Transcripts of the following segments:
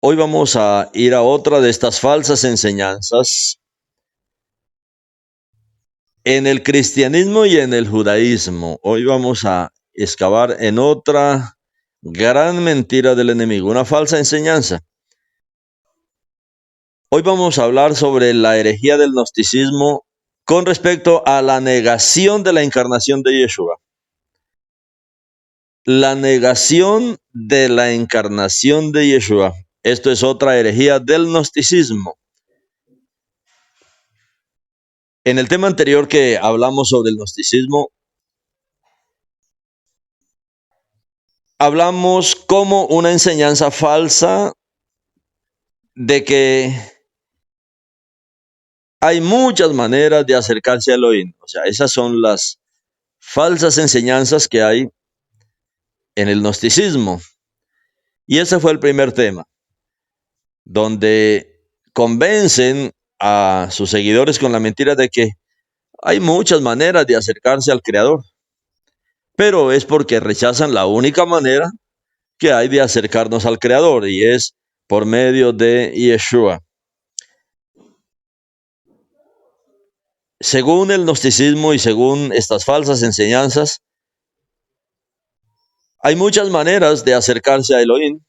Hoy vamos a ir a otra de estas falsas enseñanzas en el cristianismo y en el judaísmo. Hoy vamos a excavar en otra gran mentira del enemigo, una falsa enseñanza. Hoy vamos a hablar sobre la herejía del gnosticismo con respecto a la negación de la encarnación de Yeshua. La negación de la encarnación de Yeshua. Esto es otra herejía del gnosticismo. En el tema anterior que hablamos sobre el gnosticismo, hablamos como una enseñanza falsa de que hay muchas maneras de acercarse a Elohim. O sea, esas son las falsas enseñanzas que hay en el gnosticismo. Y ese fue el primer tema, donde convencen a sus seguidores con la mentira de que hay muchas maneras de acercarse al Creador, pero es porque rechazan la única manera que hay de acercarnos al Creador, y es por medio de Yeshua. Según el gnosticismo y según estas falsas enseñanzas, hay muchas maneras de acercarse a Elohim.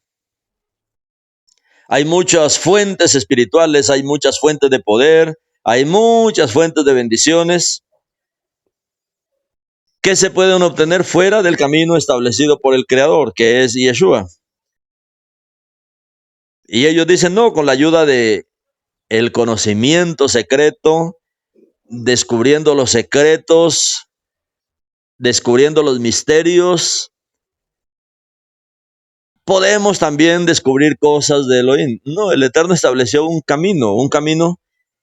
Hay muchas fuentes espirituales, hay muchas fuentes de poder, hay muchas fuentes de bendiciones que se pueden obtener fuera del camino establecido por el Creador, que es Yeshua. Y ellos dicen, no, con la ayuda de el conocimiento secreto, descubriendo los secretos, descubriendo los misterios, podemos también descubrir cosas de Elohim. No, el Eterno estableció un camino.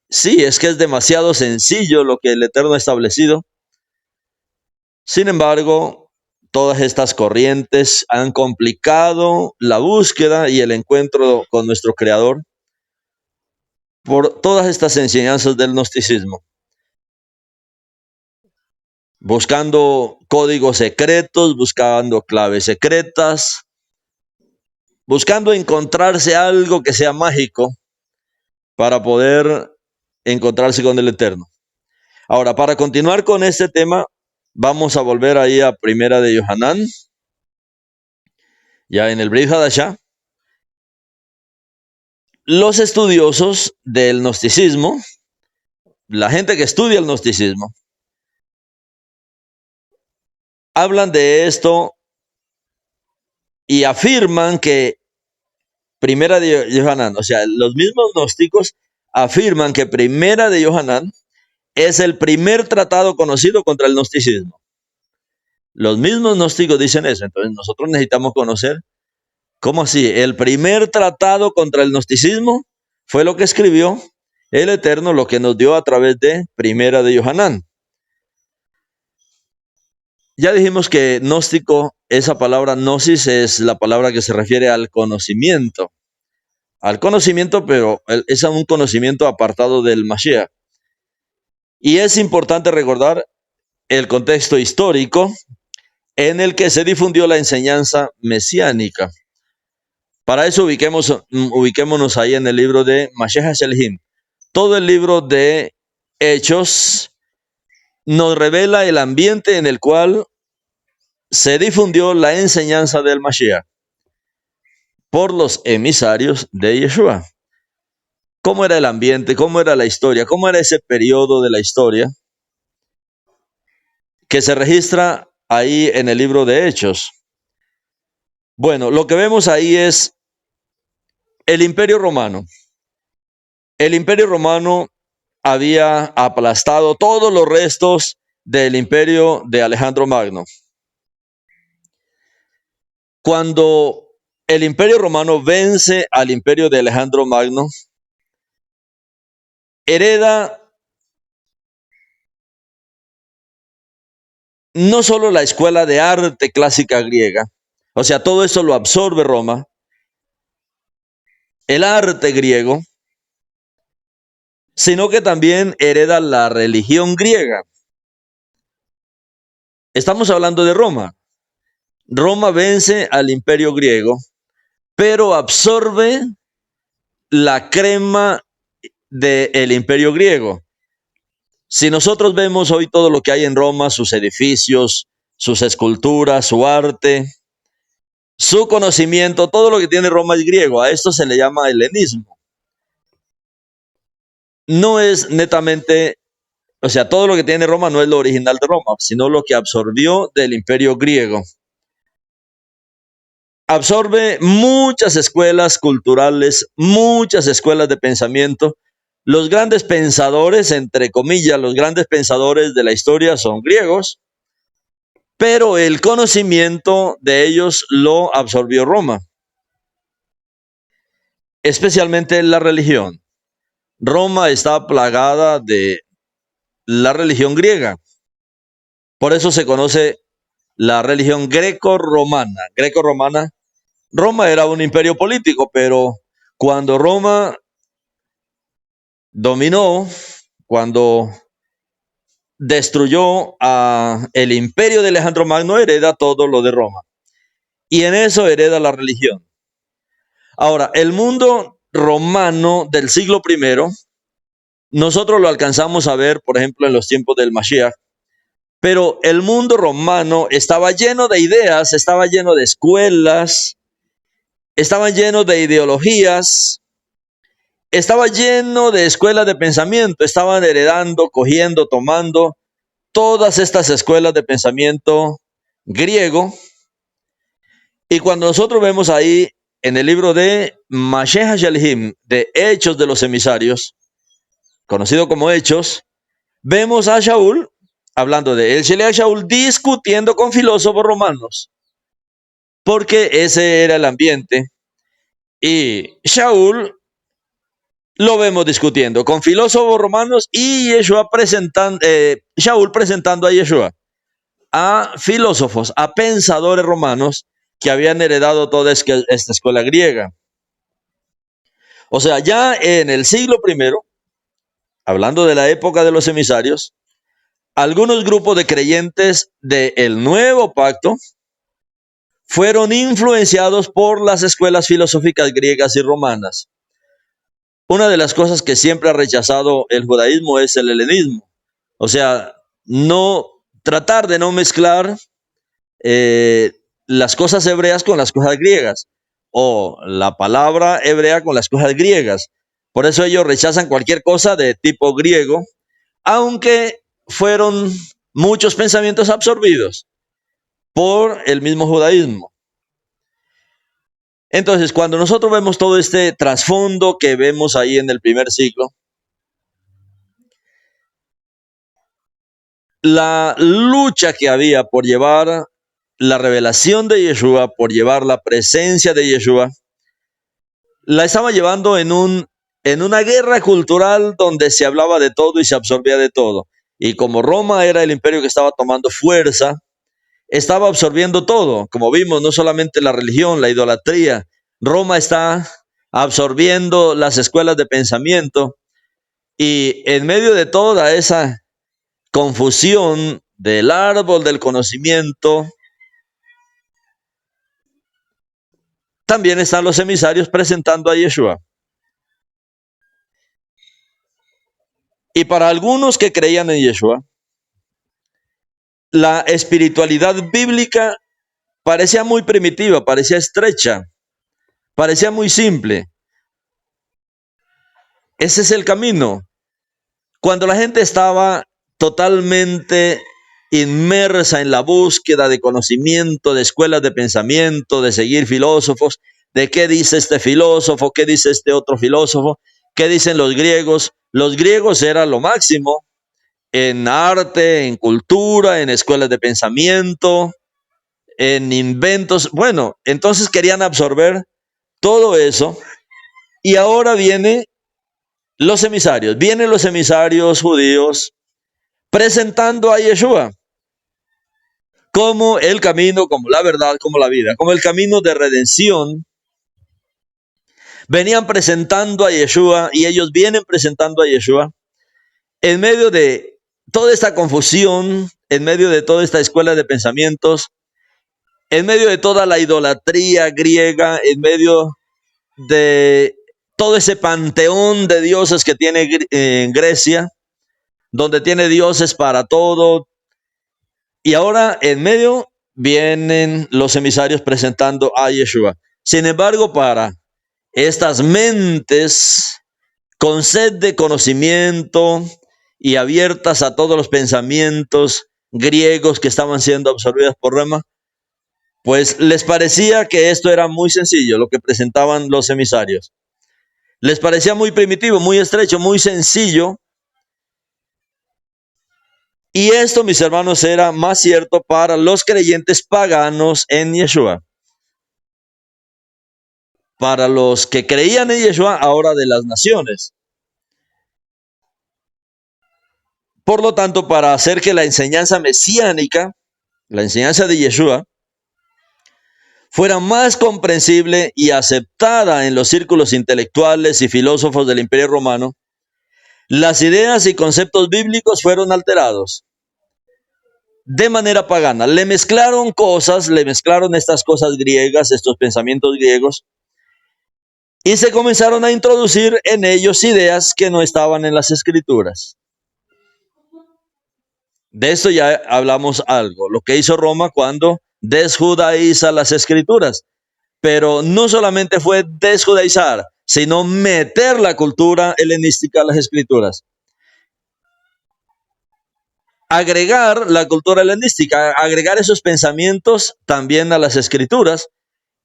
Sí, es que es demasiado sencillo lo que el Eterno ha establecido. Sin embargo, todas estas corrientes han complicado la búsqueda y el encuentro con nuestro Creador por todas estas enseñanzas del gnosticismo. Buscando códigos secretos, buscando claves secretas, buscando encontrarse algo que sea mágico para poder encontrarse con el Eterno. Ahora, para continuar con este tema, vamos a volver ahí a Primera de Yohanan, ya en el Brit Hadashah. Los estudiosos del gnosticismo, la gente que estudia el gnosticismo, hablan de esto y afirman que Primera de Yohanan, o sea, los mismos gnósticos afirman que Primera de Yohanan es el primer tratado conocido contra el gnosticismo. Los mismos gnósticos dicen eso, entonces nosotros necesitamos conocer cómo así. El primer tratado contra el gnosticismo fue lo que escribió el Eterno, lo que nos dio a través de Primera de Yohanan. Ya dijimos que gnóstico, esa palabra gnosis es la palabra que se refiere al conocimiento. Al conocimiento, pero es un conocimiento apartado del Mashiach. Y es importante recordar el contexto histórico en el que se difundió la enseñanza mesiánica. Para eso ubiquémonos ahí en el libro de Mashiach Shelhim. Todo el libro de Hechos nos revela el ambiente en el cual se difundió la enseñanza del Mashiach por los emisarios de Yeshua. ¿Cómo era el ambiente? ¿Cómo era la historia? ¿Cómo era ese periodo de la historia que se registra ahí en el libro de Hechos? Bueno, lo que vemos ahí es el Imperio Romano. El Imperio Romano había aplastado todos los restos del imperio de Alejandro Magno. Cuando el Imperio Romano vence al imperio de Alejandro Magno, hereda no solo la escuela de arte clásica griega, o sea, todo eso lo absorbe Roma, el arte griego, sino que también hereda la religión griega. Estamos hablando de Roma. Roma vence al imperio griego, pero absorbe la crema del imperio griego. Si nosotros vemos hoy todo lo que hay en Roma, sus edificios, sus esculturas, su arte, su conocimiento, todo lo que tiene Roma es griego. A esto se le llama helenismo. No es netamente, o sea, todo lo que tiene Roma no es lo original de Roma, sino lo que absorbió del imperio griego. Absorbe muchas escuelas culturales, muchas escuelas de pensamiento. Los grandes pensadores, entre comillas, los grandes pensadores de la historia son griegos, pero el conocimiento de ellos lo absorbió Roma, especialmente la religión. Roma está plagada de la religión griega. Por eso se conoce la religión greco-romana. Greco-romana. Roma era un imperio político, pero cuando Roma dominó, cuando destruyó el imperio de Alejandro Magno, hereda todo lo de Roma. Y en eso hereda la religión. Ahora, el mundo romano del siglo I, nosotros lo alcanzamos a ver, por ejemplo, en los tiempos del Mashiach, pero el mundo romano estaba lleno de ideas, estaba lleno de escuelas, estaba lleno de ideologías, estaba lleno de escuelas de pensamiento, estaban heredando, cogiendo, tomando todas estas escuelas de pensamiento griego. Y cuando nosotros vemos ahí en el libro de Mashiach Shalhim, de Hechos de los Emisarios, conocido como Hechos, vemos a Shaul, hablando de el Sheliach Shaul, discutiendo con filósofos romanos, porque ese era el ambiente. Y Shaul lo vemos discutiendo con filósofos romanos y Shaul presentando a Yeshua a filósofos, a pensadores romanos que habían heredado toda esta escuela griega. O sea, ya en el siglo I, hablando de la época de los emisarios, algunos grupos de creyentes del nuevo pacto fueron influenciados por las escuelas filosóficas griegas y romanas. Una de las cosas que siempre ha rechazado el judaísmo es el helenismo. O sea, tratar de no mezclar las cosas hebreas con las cosas griegas, o la palabra hebrea con las cosas griegas. Por eso ellos rechazan cualquier cosa de tipo griego, aunque fueron muchos pensamientos absorbidos por el mismo judaísmo. Entonces, cuando nosotros vemos todo este trasfondo que vemos ahí en el primer siglo, la lucha que había por llevar la revelación de Yeshua, por llevar la presencia de Yeshua, la estaba llevando en una guerra cultural donde se hablaba de todo y se absorbía de todo. Y como Roma era el imperio que estaba tomando fuerza, estaba absorbiendo todo. Como vimos, no solamente la religión, la idolatría. Roma está absorbiendo las escuelas de pensamiento. Y en medio de toda esa confusión del árbol del conocimiento, también están los emisarios presentando a Yeshua. Y para algunos que creían en Yeshua, la espiritualidad bíblica parecía muy primitiva, parecía estrecha, parecía muy simple. Ese es el camino. Cuando la gente estaba totalmente inmersa en la búsqueda de conocimiento, de escuelas de pensamiento, de seguir filósofos, de qué dice este filósofo, qué dice este otro filósofo, qué dicen los griegos. Los griegos eran lo máximo en arte, en cultura, en escuelas de pensamiento, en inventos. Bueno, entonces querían absorber todo eso. Y ahora vienen los emisarios judíos presentando a Yeshua como el camino, como la verdad, como la vida, como el camino de redención. Venían presentando a Yeshua y ellos vienen presentando a Yeshua en medio de toda esta confusión, en medio de toda esta escuela de pensamientos, en medio de toda la idolatría griega, en medio de todo ese panteón de dioses que tiene Grecia, donde tiene dioses para todo. Y ahora en medio vienen los emisarios presentando a Yeshua. Sin embargo, para estas mentes con sed de conocimiento y abiertas a todos los pensamientos griegos que estaban siendo absorbidos por Rema, pues les parecía que esto era muy sencillo, lo que presentaban los emisarios. Les parecía muy primitivo, muy estrecho, muy sencillo. Y esto, mis hermanos, era más cierto para los creyentes paganos en Yeshua. Para los que creían en Yeshua, ahora de las naciones. Por lo tanto, para hacer que la enseñanza mesiánica, la enseñanza de Yeshua, fuera más comprensible y aceptada en los círculos intelectuales y filósofos del Imperio Romano, las ideas y conceptos bíblicos fueron alterados de manera pagana. Le mezclaron estas cosas griegas, estos pensamientos griegos, y se comenzaron a introducir en ellos ideas que no estaban en las Escrituras. De esto ya hablamos algo, lo que hizo Roma cuando desjudaiza las Escrituras. Pero no solamente fue desjudaizar, sino meter la cultura helenística a las Escrituras. Agregar la cultura helenística, agregar esos pensamientos también a las Escrituras.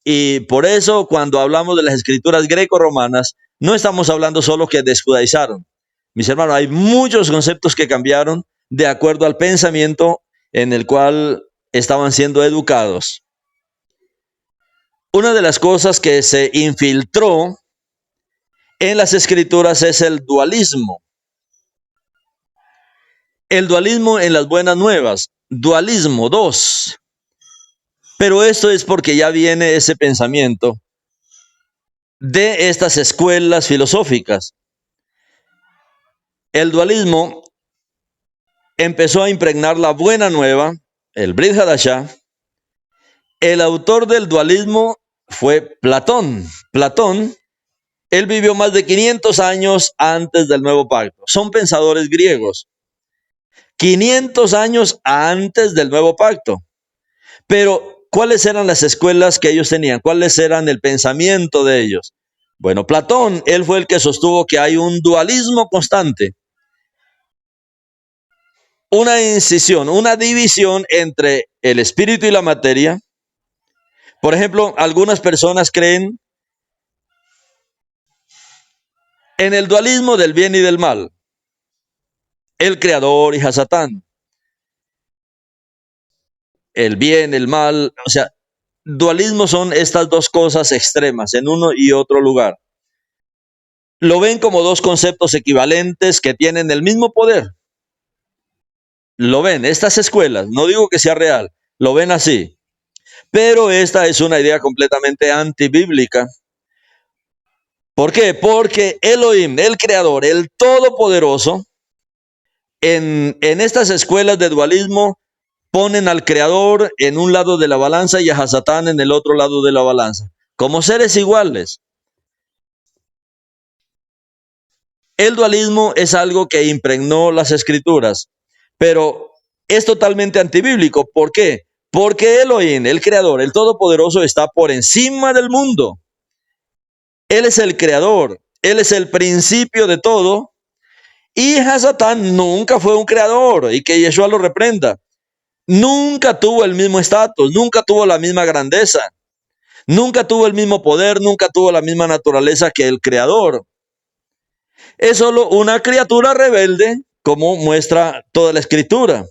Y por eso cuando hablamos de las Escrituras greco-romanas, no estamos hablando solo que desjudaizaron. Mis hermanos, hay muchos conceptos que cambiaron de acuerdo al pensamiento en el cual estaban siendo educados. Una de las cosas que se infiltró en las Escrituras es el dualismo. El dualismo en las buenas nuevas, dualismo 2. Pero esto es porque ya viene ese pensamiento de estas escuelas filosóficas. El dualismo empezó a impregnar la buena nueva, el Brit Hadashah. El autor del dualismo fue Platón. Platón, él vivió más de 500 años antes del Nuevo Pacto. Son pensadores griegos. 500 años antes del Nuevo Pacto. Pero, ¿cuáles eran las escuelas que ellos tenían? ¿Cuáles eran el pensamiento de ellos? Bueno, Platón, él fue el que sostuvo que hay un dualismo constante. Una incisión, una división entre el espíritu y la materia. Por ejemplo, algunas personas creen en el dualismo del bien y del mal. El creador y Hasatán. El bien, el mal, o sea, dualismo son estas dos cosas extremas en uno y otro lugar. Lo ven como dos conceptos equivalentes que tienen el mismo poder. Lo ven, estas escuelas, no digo que sea real, lo ven así. Pero esta es una idea completamente antibíblica. ¿Por qué? Porque Elohim, el creador, el todopoderoso, en estas escuelas de dualismo ponen al creador en un lado de la balanza y a Hasatán en el otro lado de la balanza, como seres iguales. El dualismo es algo que impregnó las Escrituras, pero es totalmente antibíblico. ¿Por qué? Porque Elohim, el creador, el todopoderoso, está por encima del mundo. Él es el creador, él es el principio de todo, y Hasatán nunca fue un creador, y que Yeshua lo reprenda. Nunca tuvo el mismo estatus, nunca tuvo la misma grandeza, nunca tuvo el mismo poder, nunca tuvo la misma naturaleza que el creador. Es solo una criatura rebelde, como muestra toda la Escritura.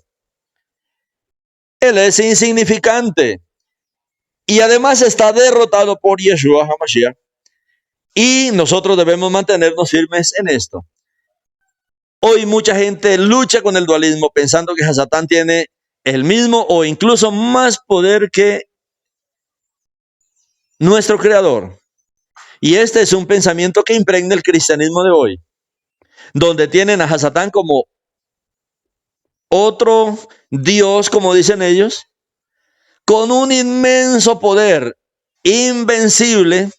Él es insignificante y además está derrotado por Yeshua HaMashiach. Y nosotros debemos mantenernos firmes en esto. Hoy mucha gente lucha con el dualismo pensando que Hasatán tiene el mismo o incluso más poder que nuestro creador. Y este es un pensamiento que impregna el cristianismo de hoy, donde tienen a Hasatán como otro Dios, como dicen ellos, con un inmenso poder, invencible,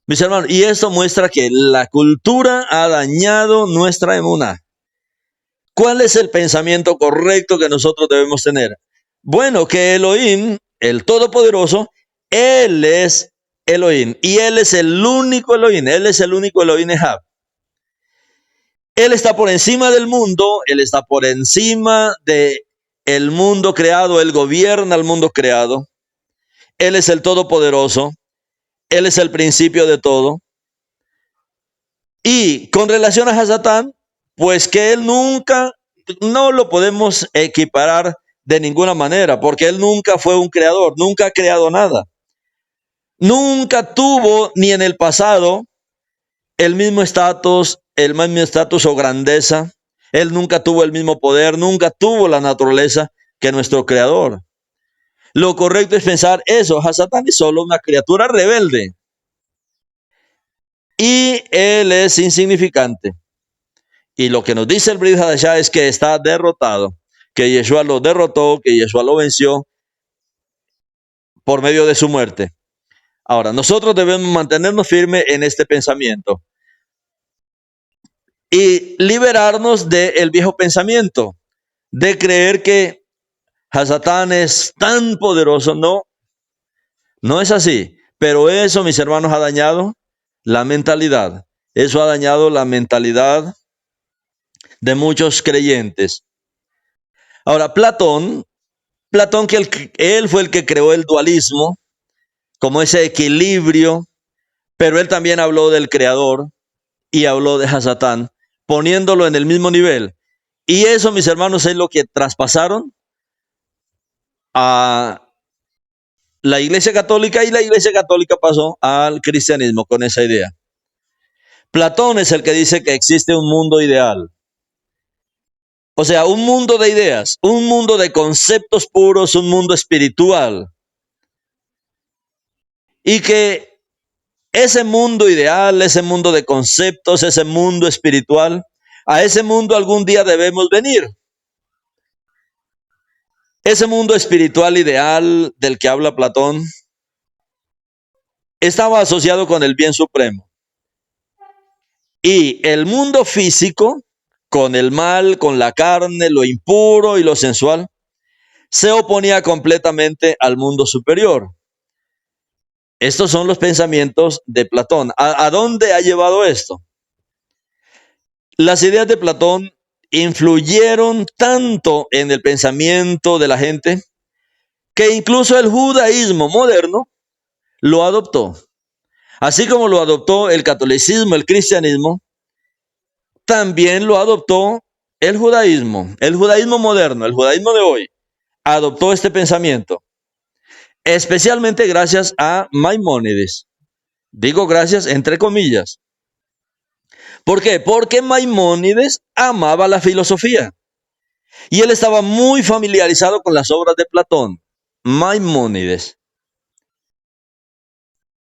Mis hermanos, y esto muestra que la cultura ha dañado nuestra emuná. ¿Cuál es el pensamiento correcto que nosotros debemos tener? Bueno, que Elohim, el Todopoderoso, Él es Elohim. Y Él es el único Elohim. Él es el único Elohim Ejab. Él está por encima del mundo. Él está por encima del mundo creado. Él gobierna el mundo creado. Él es el Todopoderoso. Él es el principio de todo. Y con relación a Hasatán, pues que él nunca, no lo podemos equiparar de ninguna manera, porque él nunca fue un creador, nunca ha creado nada. Nunca tuvo ni en el pasado el mismo estatus o grandeza. Él nunca tuvo el mismo poder, nunca tuvo la naturaleza que nuestro creador. Lo correcto es pensar eso, Hasatán es solo una criatura rebelde. Y él es insignificante. Y lo que nos dice el Brit Hadashah es que está derrotado, que Yeshua lo derrotó, que Yeshua lo venció por medio de su muerte. Ahora, nosotros debemos mantenernos firmes en este pensamiento y liberarnos del viejo pensamiento, de creer que Hasatán es tan poderoso. No, no es así. Pero eso, mis hermanos, ha dañado la mentalidad. Eso ha dañado la mentalidad de muchos creyentes. Ahora, Platón que él fue el que creó el dualismo, como ese equilibrio, pero él también habló del creador y habló de Hasatán, poniéndolo en el mismo nivel. Y eso, mis hermanos, es lo que traspasaron a la Iglesia Católica, y la Iglesia Católica pasó al cristianismo con esa idea. Platón es el que dice que existe un mundo ideal. O sea, un mundo de ideas, un mundo de conceptos puros, un mundo espiritual. Y que ese mundo ideal, ese mundo de conceptos, ese mundo espiritual, a ese mundo algún día debemos venir. Ese mundo espiritual ideal del que habla Platón estaba asociado con el bien supremo. Y el mundo físico, con el mal, con la carne, lo impuro y lo sensual, se oponía completamente al mundo superior. Estos son los pensamientos de Platón. ¿A dónde ha llevado esto? Las ideas de Platón influyeron tanto en el pensamiento de la gente que incluso el judaísmo moderno lo adoptó. Así como lo adoptó el catolicismo, el cristianismo, también lo adoptó el judaísmo. El judaísmo moderno, el judaísmo de hoy, adoptó este pensamiento, especialmente gracias a Maimónides. Digo gracias entre comillas. ¿Por qué? Porque Maimónides amaba la filosofía y él estaba muy familiarizado con las obras de Platón. Maimónides.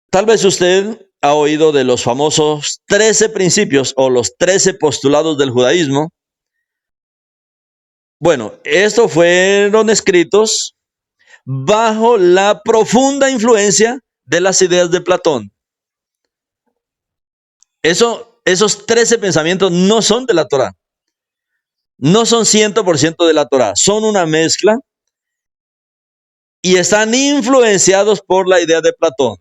Tal vez usted ha oído de los famosos 13 principios o los 13 postulados del judaísmo. Bueno, estos fueron escritos bajo la profunda influencia de las ideas de Platón. Esos 13 pensamientos no son de la Torá. No son 100% de la Torá. Son una mezcla y están influenciados por la idea de Platón.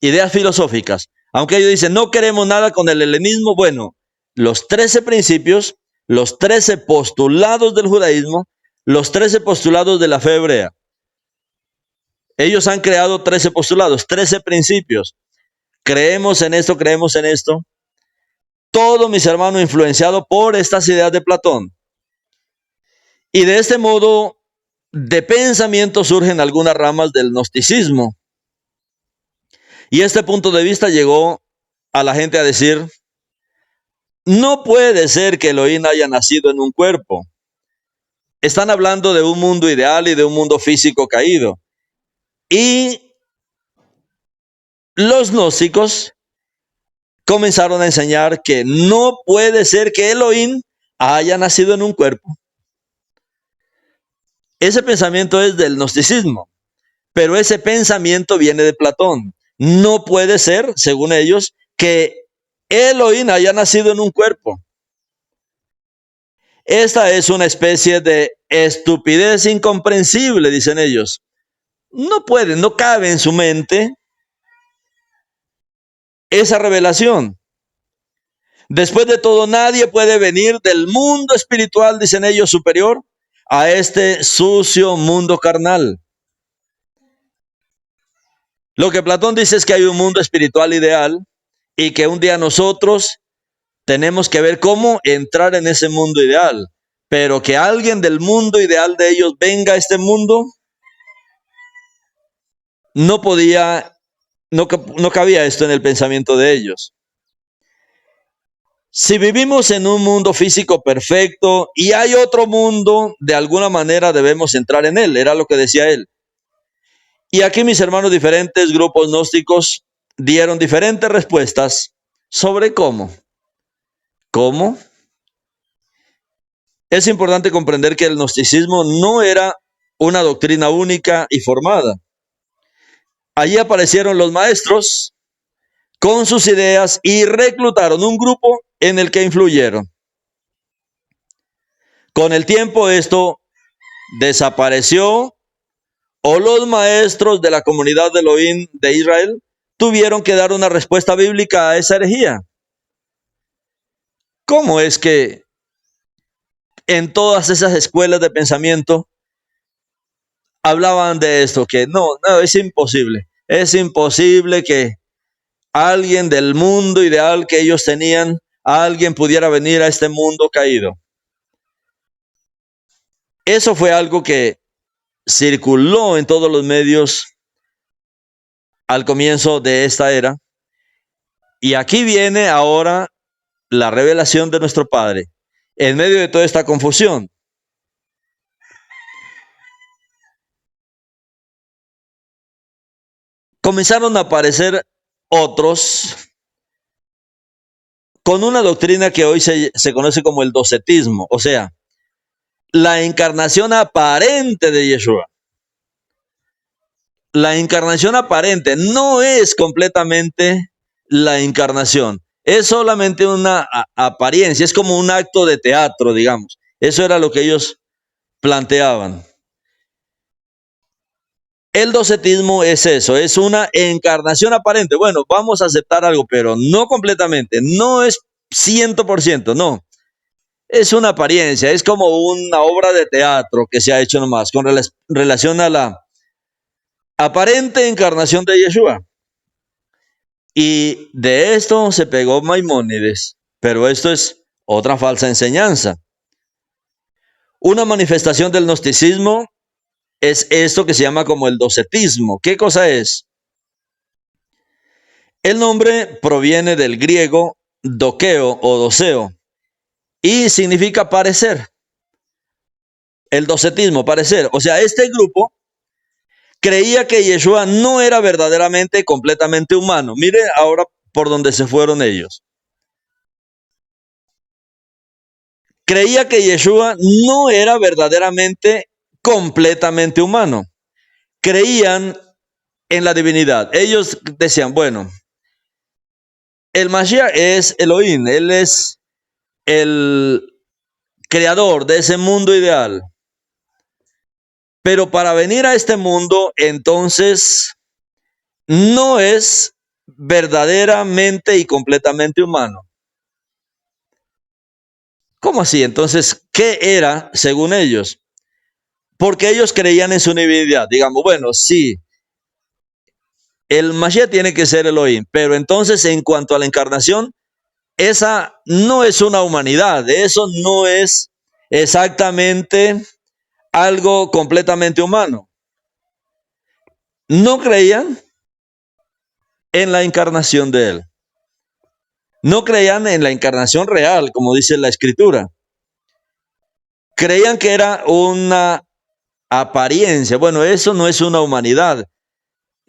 Ideas filosóficas. Aunque ellos dicen, no queremos nada con el helenismo. Bueno, los 13 principios, los 13 postulados del judaísmo, los 13 postulados de la fe hebrea. Ellos han creado 13 postulados, 13 principios. Creemos en esto, creemos en esto. Todo, mis hermanos, influenciado por estas ideas de Platón. Y de este modo de pensamiento surgen algunas ramas del gnosticismo. Y este punto de vista llegó a la gente a decir, no puede ser que Elohim haya nacido en un cuerpo. Están hablando de un mundo ideal y de un mundo físico caído. Y los gnósticos comenzaron a enseñar que no puede ser que Elohim haya nacido en un cuerpo. Ese pensamiento es del gnosticismo, pero ese pensamiento viene de Platón. No puede ser, según ellos, que Elohim haya nacido en un cuerpo. Esta es una especie de estupidez incomprensible, dicen ellos. No puede, no cabe en su mente esa revelación. Después de todo, nadie puede venir del mundo espiritual, dicen ellos, superior a este sucio mundo carnal. Lo que Platón dice es que hay un mundo espiritual ideal y que un día nosotros tenemos que ver cómo entrar en ese mundo ideal. Pero que alguien del mundo ideal de ellos venga a este mundo, no podía, no cabía esto en el pensamiento de ellos. Si vivimos en un mundo físico perfecto y hay otro mundo, de alguna manera debemos entrar en él, era lo que decía él. Y aquí mis hermanos, diferentes grupos gnósticos dieron diferentes respuestas sobre cómo. ¿Cómo? Es importante comprender que el gnosticismo no era una doctrina única y formada. Allí aparecieron los maestros con sus ideas y reclutaron un grupo en el que influyeron. Con el tiempo esto desapareció o los maestros de la comunidad de Elohim de Israel tuvieron que dar una respuesta bíblica a esa herejía. ¿Cómo es que en todas esas escuelas de pensamiento hablaban de esto? Que no, es imposible. Es imposible que alguien del mundo ideal que ellos tenían, alguien pudiera venir a este mundo caído. Eso fue algo que circuló en todos los medios al comienzo de esta era. Y aquí viene ahora la revelación de nuestro Padre en medio de toda esta confusión. Comenzaron a aparecer otros con una doctrina que hoy se conoce como el docetismo, o sea, la encarnación aparente de Yeshua. La encarnación aparente no es completamente la encarnación, es solamente una apariencia, es como un acto de teatro, digamos. Eso era lo que ellos planteaban. El docetismo es eso, es una encarnación aparente. Bueno, vamos a aceptar algo, pero no completamente, no es 100%, no. Es una apariencia, es como una obra de teatro que se ha hecho nomás con relación a la aparente encarnación de Yeshua. Y de esto se pegó Maimónides, pero esto es otra falsa enseñanza. Una manifestación del gnosticismo es esto que se llama como el docetismo. ¿Qué cosa es? El nombre proviene del griego dokeo o doseo y significa parecer. El docetismo, parecer. O sea, este grupo creía que Yeshua no era verdaderamente completamente humano. Mire ahora por donde se fueron ellos. Creía que Yeshua no era verdaderamente completamente humano. Creían en la divinidad. Ellos decían, bueno, el Mashiach es Elohim, él es el creador de ese mundo ideal. Pero para venir a este mundo, entonces, no es verdaderamente y completamente humano. ¿Cómo así? Entonces, ¿qué era según ellos? Porque ellos creían en su divinidad. Digamos, bueno, sí, el Mashiach tiene que ser Elohim, pero entonces en cuanto a la encarnación, esa no es una humanidad, eso no es exactamente algo completamente humano. No creían en la encarnación de él. No creían en la encarnación real, como dice la Escritura. Creían que era una apariencia. Bueno, eso no es una humanidad.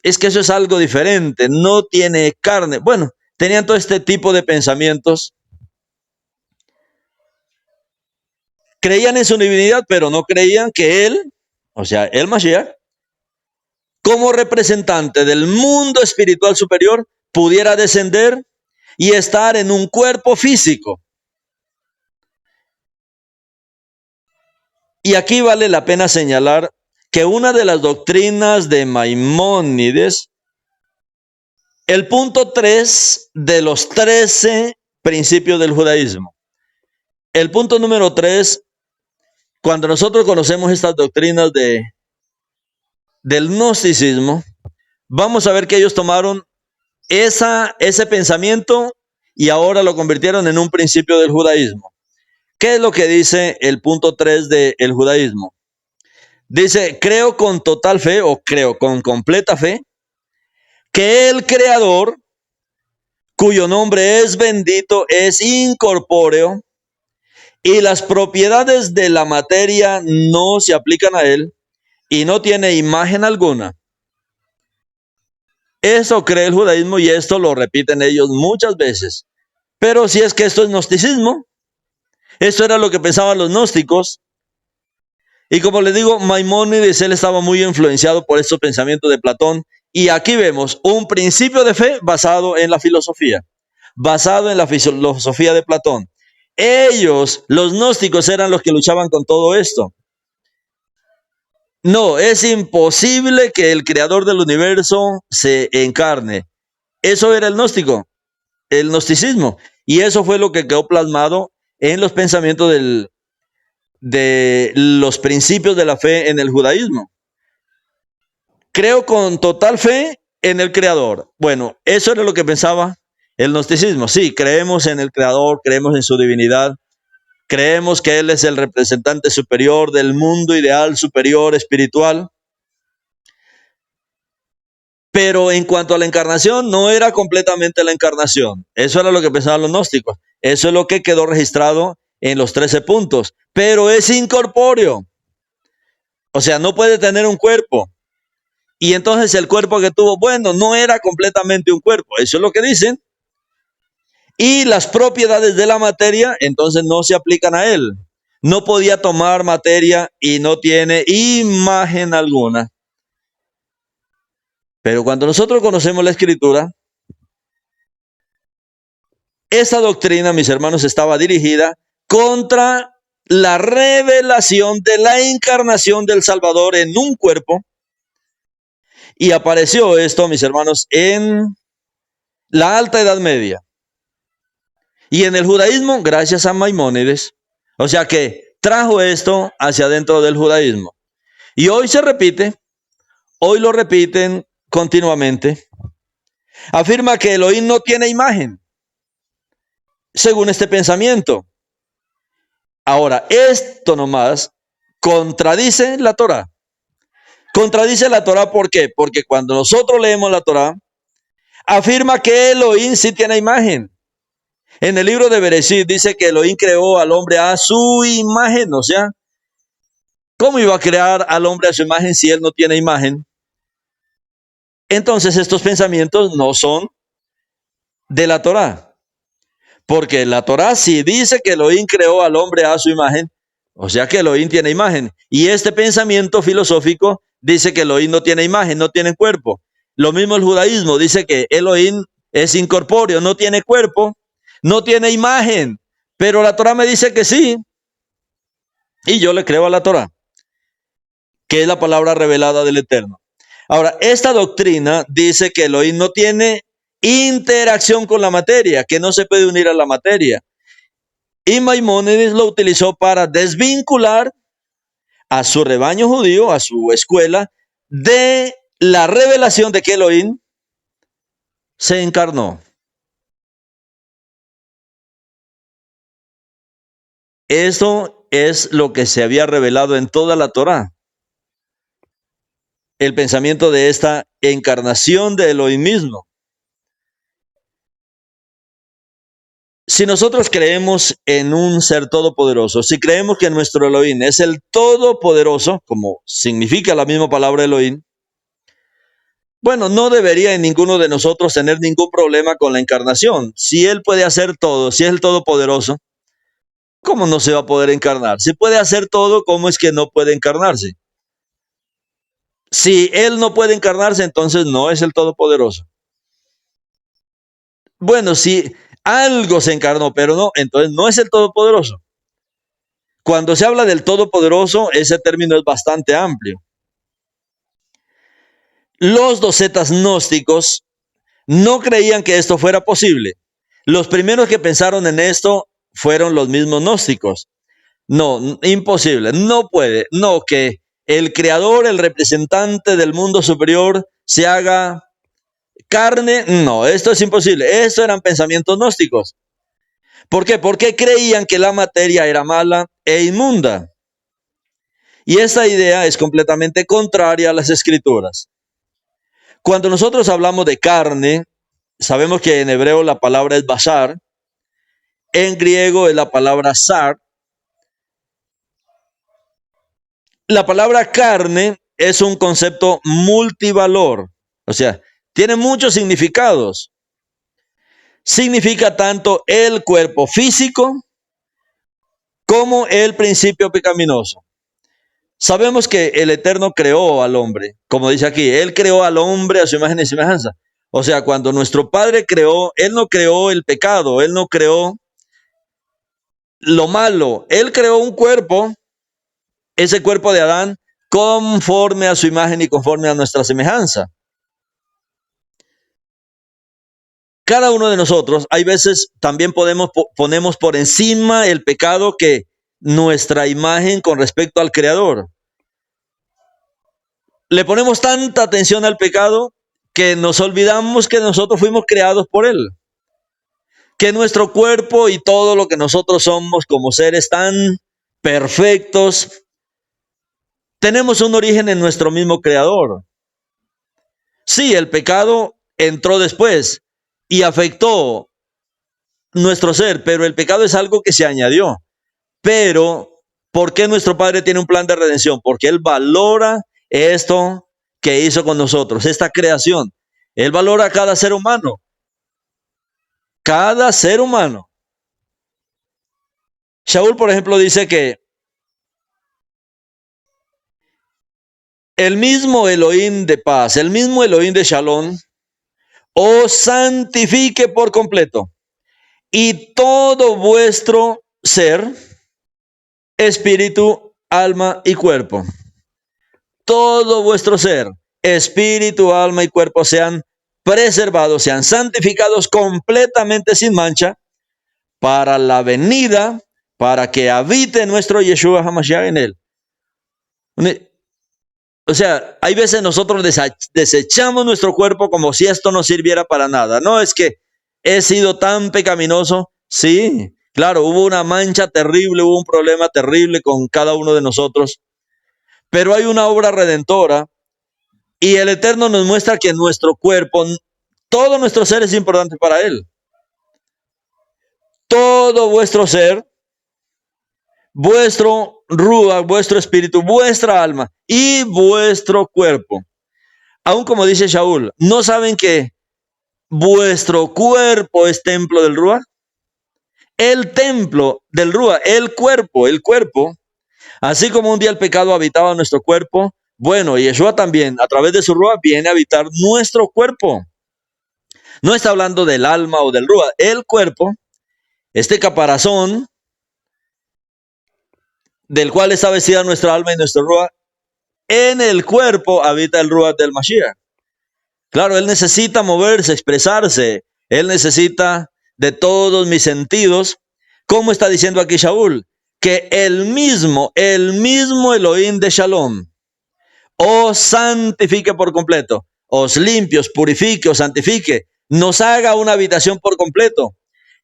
Es que eso es algo diferente. No tiene carne. Bueno, tenían todo este tipo de pensamientos. Creían en su divinidad, pero no creían que él, o sea, el Mashiach, como representante del mundo espiritual superior, pudiera descender y estar en un cuerpo físico. Y aquí vale la pena señalar que una de las doctrinas de Maimónides, el punto 3 de los 13 principios del judaísmo. El punto número 3, cuando nosotros conocemos estas doctrinas del gnosticismo, vamos a ver que ellos tomaron ese pensamiento y ahora lo convirtieron en un principio del judaísmo. ¿Qué es lo que dice el punto 3 del judaísmo? Dice, creo con total fe o creo con completa fe que el Creador, cuyo nombre es bendito, es incorpóreo y las propiedades de la materia no se aplican a él y no tiene imagen alguna. Eso cree el judaísmo y esto lo repiten ellos muchas veces. Pero si es que esto es gnosticismo, esto era lo que pensaban los gnósticos. Y como les digo, Maimónides, él estaba muy influenciado por estos pensamientos de Platón. Y aquí vemos un principio de fe basado en la filosofía, basado en la filosofía de Platón. Ellos, los gnósticos, eran los que luchaban con todo esto. No, es imposible que el creador del universo se encarne. Eso era el gnóstico, el gnosticismo. Y eso fue lo que quedó plasmado en los pensamientos de los principios de la fe en el judaísmo. Creo con total fe en el creador. Bueno, eso era lo que pensaba el gnosticismo. Sí, creemos en el creador, creemos en su divinidad, creemos que él es el representante superior del mundo ideal, superior, espiritual. Pero en cuanto a la encarnación, no era completamente la encarnación. Eso era lo que pensaban los gnósticos. Eso es lo que quedó registrado en los 13 puntos. Pero es incorpóreo. O sea, no puede tener un cuerpo. Y entonces el cuerpo que tuvo, bueno, no era completamente un cuerpo. Eso es lo que dicen. Y las propiedades de la materia, entonces no se aplican a él. No podía tomar materia y no tiene imagen alguna. Pero cuando nosotros conocemos la Escritura, esta doctrina, mis hermanos, estaba dirigida contra la revelación de la encarnación del Salvador en un cuerpo. Y apareció esto, mis hermanos, en la Alta Edad Media. Y en el judaísmo, gracias a Maimónides. O sea que trajo esto hacia adentro del judaísmo. Y hoy se repite, hoy lo repiten continuamente. Afirma que Elohim no tiene imagen, según este pensamiento. Ahora, esto nomás contradice la Torá. Contradice la Torá, ¿por qué? Porque cuando nosotros leemos la Torá, afirma que Elohim sí tiene imagen. En el libro de Bereshit dice que Elohim creó al hombre a su imagen. O sea, ¿cómo iba a crear al hombre a su imagen si él no tiene imagen? Entonces estos pensamientos no son de la Torá. Porque la Torá sí dice que Elohim creó al hombre a su imagen. O sea que Elohim tiene imagen. Y este pensamiento filosófico dice que Elohim no tiene imagen, no tiene cuerpo. Lo mismo el judaísmo dice que Elohim es incorpóreo, no tiene cuerpo, no tiene imagen. Pero la Torá me dice que sí. Y yo le creo a la Torá, que es la palabra revelada del Eterno. Ahora, esta doctrina dice que Elohim no tiene interacción con la materia, que no se puede unir a la materia. Y Maimónides lo utilizó para desvincular a su rebaño judío, a su escuela, de la revelación de que Elohim se encarnó. Eso es lo que se había revelado en toda la Torá. El pensamiento de esta encarnación de Elohim mismo. Si nosotros creemos en un ser todopoderoso, si creemos que nuestro Elohim es el todopoderoso, como significa la misma palabra Elohim, bueno, no debería en ninguno de nosotros tener ningún problema con la encarnación. Si Él puede hacer todo, si es el todopoderoso, ¿cómo no se va a poder encarnar? Si puede hacer todo, ¿cómo es que no puede encarnarse? Si Él no puede encarnarse, entonces no es el Todopoderoso. Bueno, si algo se encarnó, pero no, entonces no es el Todopoderoso. Cuando se habla del Todopoderoso, ese término es bastante amplio. Los docetas gnósticos no creían que esto fuera posible. Los primeros que pensaron en esto fueron los mismos gnósticos. No, imposible, no puede, no, que el creador, el representante del mundo superior se haga carne, no, esto es imposible. Estos eran pensamientos gnósticos. ¿Por qué? Porque creían que la materia era mala e inmunda. Y esta idea es completamente contraria a las escrituras. Cuando nosotros hablamos de carne, sabemos que en hebreo la palabra es basar, en griego es la palabra sar. La palabra carne es un concepto multivalor, o sea, tiene muchos significados. Significa tanto el cuerpo físico como el principio pecaminoso. Sabemos que el Eterno creó al hombre, como dice aquí, Él creó al hombre a su imagen y semejanza. O sea, cuando nuestro Padre creó, Él no creó el pecado, Él no creó lo malo, Él creó un cuerpo, ese cuerpo de Adán, conforme a su imagen y conforme a nuestra semejanza. Cada uno de nosotros, hay veces también ponemos por encima el pecado que nuestra imagen con respecto al Creador. Le ponemos tanta atención al pecado que nos olvidamos que nosotros fuimos creados por Él. Que nuestro cuerpo y todo lo que nosotros somos como seres tan perfectos, tenemos un origen en nuestro mismo Creador. Sí, el pecado entró después y afectó nuestro ser, pero el pecado es algo que se añadió. Pero, ¿por qué nuestro Padre tiene un plan de redención? Porque Él valora esto que hizo con nosotros, esta creación. Él valora a cada ser humano. Cada ser humano. Shaul, por ejemplo, dice que el mismo Elohim de paz, el mismo Elohim de Shalom, os santifique por completo. Y todo vuestro ser, espíritu, alma y cuerpo. Todo vuestro ser, espíritu, alma y cuerpo sean preservados, sean santificados completamente sin mancha para la venida, para que habite nuestro Yeshua HaMashiach en él. O sea, hay veces nosotros desechamos nuestro cuerpo como si esto no sirviera para nada. No, es que he sido tan pecaminoso. Sí, claro, hubo una mancha terrible, hubo un problema terrible con cada uno de nosotros. Pero hay una obra redentora y el Eterno nos muestra que nuestro cuerpo, todo nuestro ser es importante para Él. Todo vuestro ser, vuestro Ruach, vuestro espíritu, vuestra alma y vuestro cuerpo. Aún como dice Shaul, ¿no saben que vuestro cuerpo es templo del Ruach? El templo del Ruach, el cuerpo. Así como un día el pecado habitaba nuestro cuerpo, bueno, Yeshua también, a través de su Ruach, viene a habitar nuestro cuerpo. No está hablando del alma o del Ruach, el cuerpo, este caparazón, del cual está vestida nuestra alma y nuestro Ruach, en el cuerpo habita el Ruach del Mashiach. Claro, él necesita moverse, expresarse, él necesita de todos mis sentidos. ¿Cómo está diciendo aquí Shaul? Que el mismo Elohim de Shalom os santifique por completo, os limpie, os purifique, os santifique, nos haga una habitación por completo.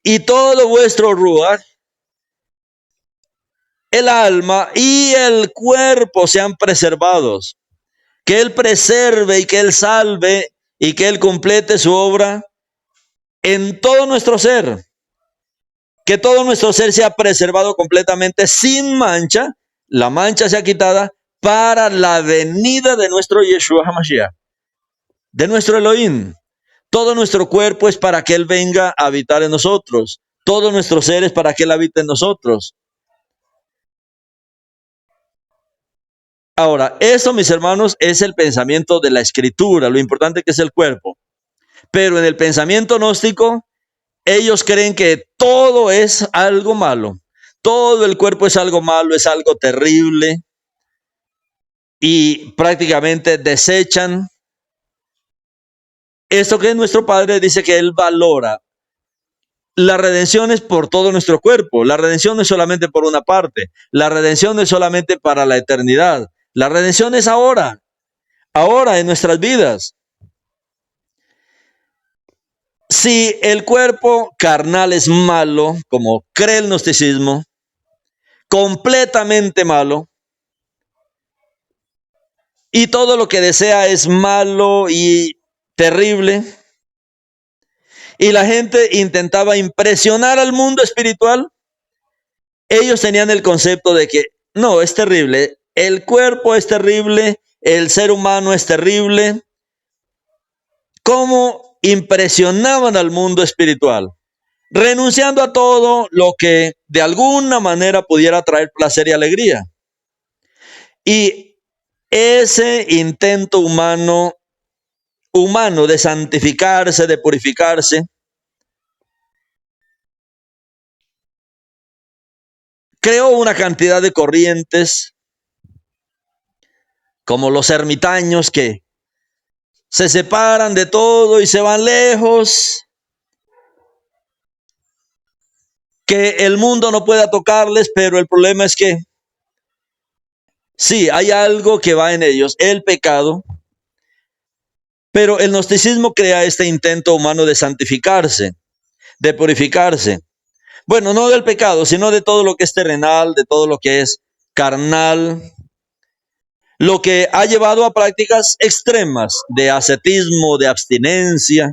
Y todo vuestro Ruach, el alma y el cuerpo sean preservados. Que Él preserve y que Él salve y que Él complete su obra en todo nuestro ser. Que todo nuestro ser sea preservado completamente sin mancha. La mancha sea quitada para la venida de nuestro Yeshua HaMashiach, de nuestro Elohim. Todo nuestro cuerpo es para que Él venga a habitar en nosotros. Todo nuestro ser es para que Él habite en nosotros. Ahora, eso, mis hermanos, es el pensamiento de la Escritura, lo importante que es el cuerpo. Pero en el pensamiento gnóstico, ellos creen que todo es algo malo. Todo el cuerpo es algo malo, es algo terrible. Y prácticamente desechan esto que nuestro Padre dice que Él valora. La redención es por todo nuestro cuerpo. La redención no es solamente por una parte. La redención no es solamente para la eternidad. La redención es ahora en nuestras vidas. Si el cuerpo carnal es malo, como cree el gnosticismo, completamente malo, y todo lo que desea es malo y terrible, y la gente intentaba impresionar al mundo espiritual, ellos tenían el concepto de que no, es terrible, el cuerpo es terrible, el ser humano es terrible. ¿Cómo impresionaban al mundo espiritual? Renunciando a todo lo que de alguna manera pudiera traer placer y alegría. Y ese intento humano de santificarse, de purificarse, creó una cantidad de corrientes, como los ermitaños que se separan de todo y se van lejos, que el mundo no pueda tocarles, pero el problema es que sí, hay algo que va en ellos, el pecado, pero el gnosticismo crea este intento humano de santificarse, de purificarse. Bueno, no del pecado, sino de todo lo que es terrenal, de todo lo que es carnal, lo que ha llevado a prácticas extremas de ascetismo, de abstinencia.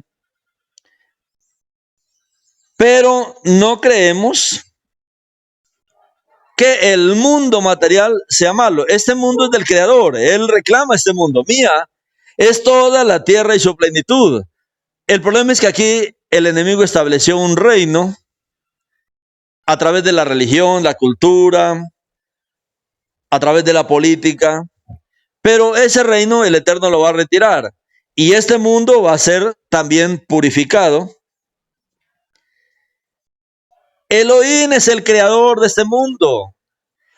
Pero no creemos que el mundo material sea malo. Este mundo es del Creador, Él reclama este mundo. Mía es toda la tierra y su plenitud. El problema es que aquí el enemigo estableció un reino a través de la religión, la cultura, a través de la política, pero ese reino el Eterno lo va a retirar y este mundo va a ser también purificado. Elohim es el creador de este mundo.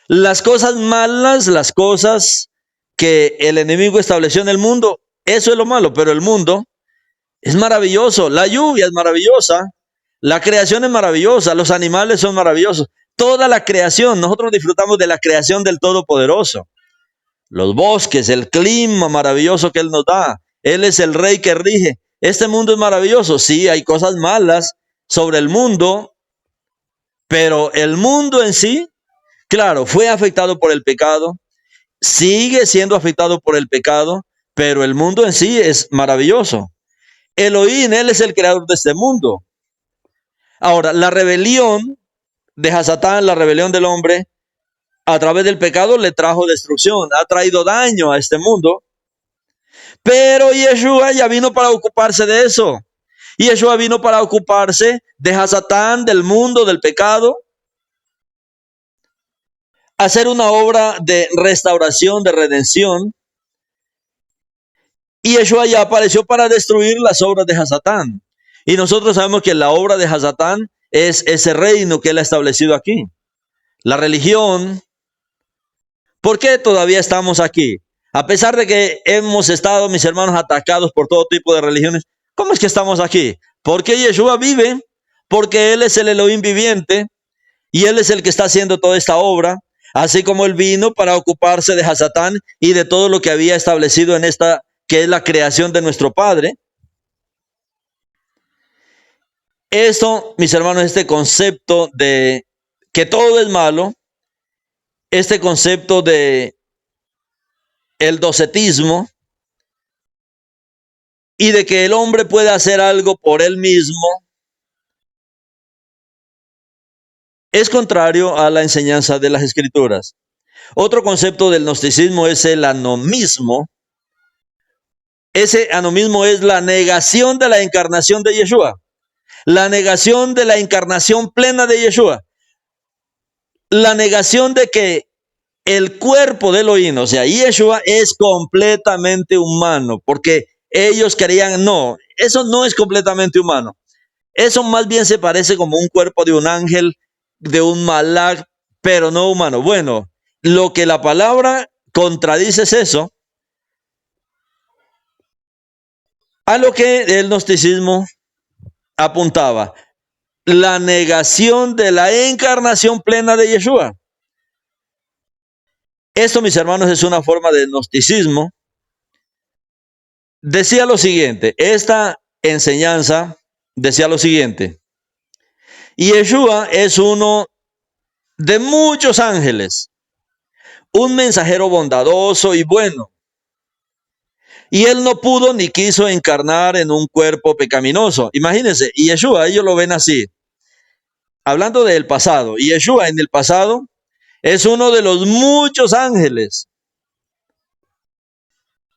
Las cosas malas, las cosas que el enemigo estableció en el mundo, eso es lo malo, pero el mundo es maravilloso, la lluvia es maravillosa, la creación es maravillosa, los animales son maravillosos, toda la creación, nosotros disfrutamos de la creación del Todopoderoso, los bosques, el clima maravilloso que Él nos da, Él es el Rey que rige, este mundo es maravilloso, sí, hay cosas malas sobre el mundo, pero el mundo en sí, claro, fue afectado por el pecado, sigue siendo afectado por el pecado, pero el mundo en sí es maravilloso. Elohim, Él es el creador de este mundo. Ahora, la rebelión de Hasatán, la rebelión del hombre, a través del pecado le trajo destrucción, ha traído daño a este mundo. Pero Yeshua ya vino para ocuparse de eso. Yeshua vino para ocuparse de Hasatán, del mundo, del pecado, hacer una obra de restauración, de redención. Y Yeshua ya apareció para destruir las obras de Hasatán. Y nosotros sabemos que la obra de Hasatán es ese reino que Él ha establecido aquí. La religión. ¿Por qué todavía estamos aquí? A pesar de que hemos estado, mis hermanos, atacados por todo tipo de religiones, ¿cómo es que estamos aquí? Porque Yeshua vive, porque Él es el Elohim viviente y Él es el que está haciendo toda esta obra, así como Él vino para ocuparse de Hasatán y de todo lo que había establecido en esta, que es la creación de nuestro Padre. Esto, mis hermanos, este concepto de que todo es malo, este concepto de el docetismo y de que el hombre puede hacer algo por él mismo, es contrario a la enseñanza de las Escrituras. Otro concepto del gnosticismo es el anomismo. Ese anomismo es la negación de la encarnación de Yeshua, la negación de la encarnación plena de Yeshua, la negación de que el cuerpo de Elohim, o sea, Yeshua es completamente humano, porque ellos creían, no, eso no es completamente humano. Eso más bien se parece como un cuerpo de un ángel, de un malach, pero no humano. Bueno, lo que la palabra contradice es eso, a lo que el gnosticismo apuntaba, la negación de la encarnación plena de Yeshua. Esto, mis hermanos, es una forma de gnosticismo. Decía lo siguiente, esta enseñanza decía lo siguiente, Yeshua es uno de muchos ángeles, un mensajero bondadoso y bueno, y él no pudo ni quiso encarnar en un cuerpo pecaminoso. Imagínense, Yeshua, ellos lo ven así, hablando del pasado, Yeshua en el pasado es uno de los muchos ángeles.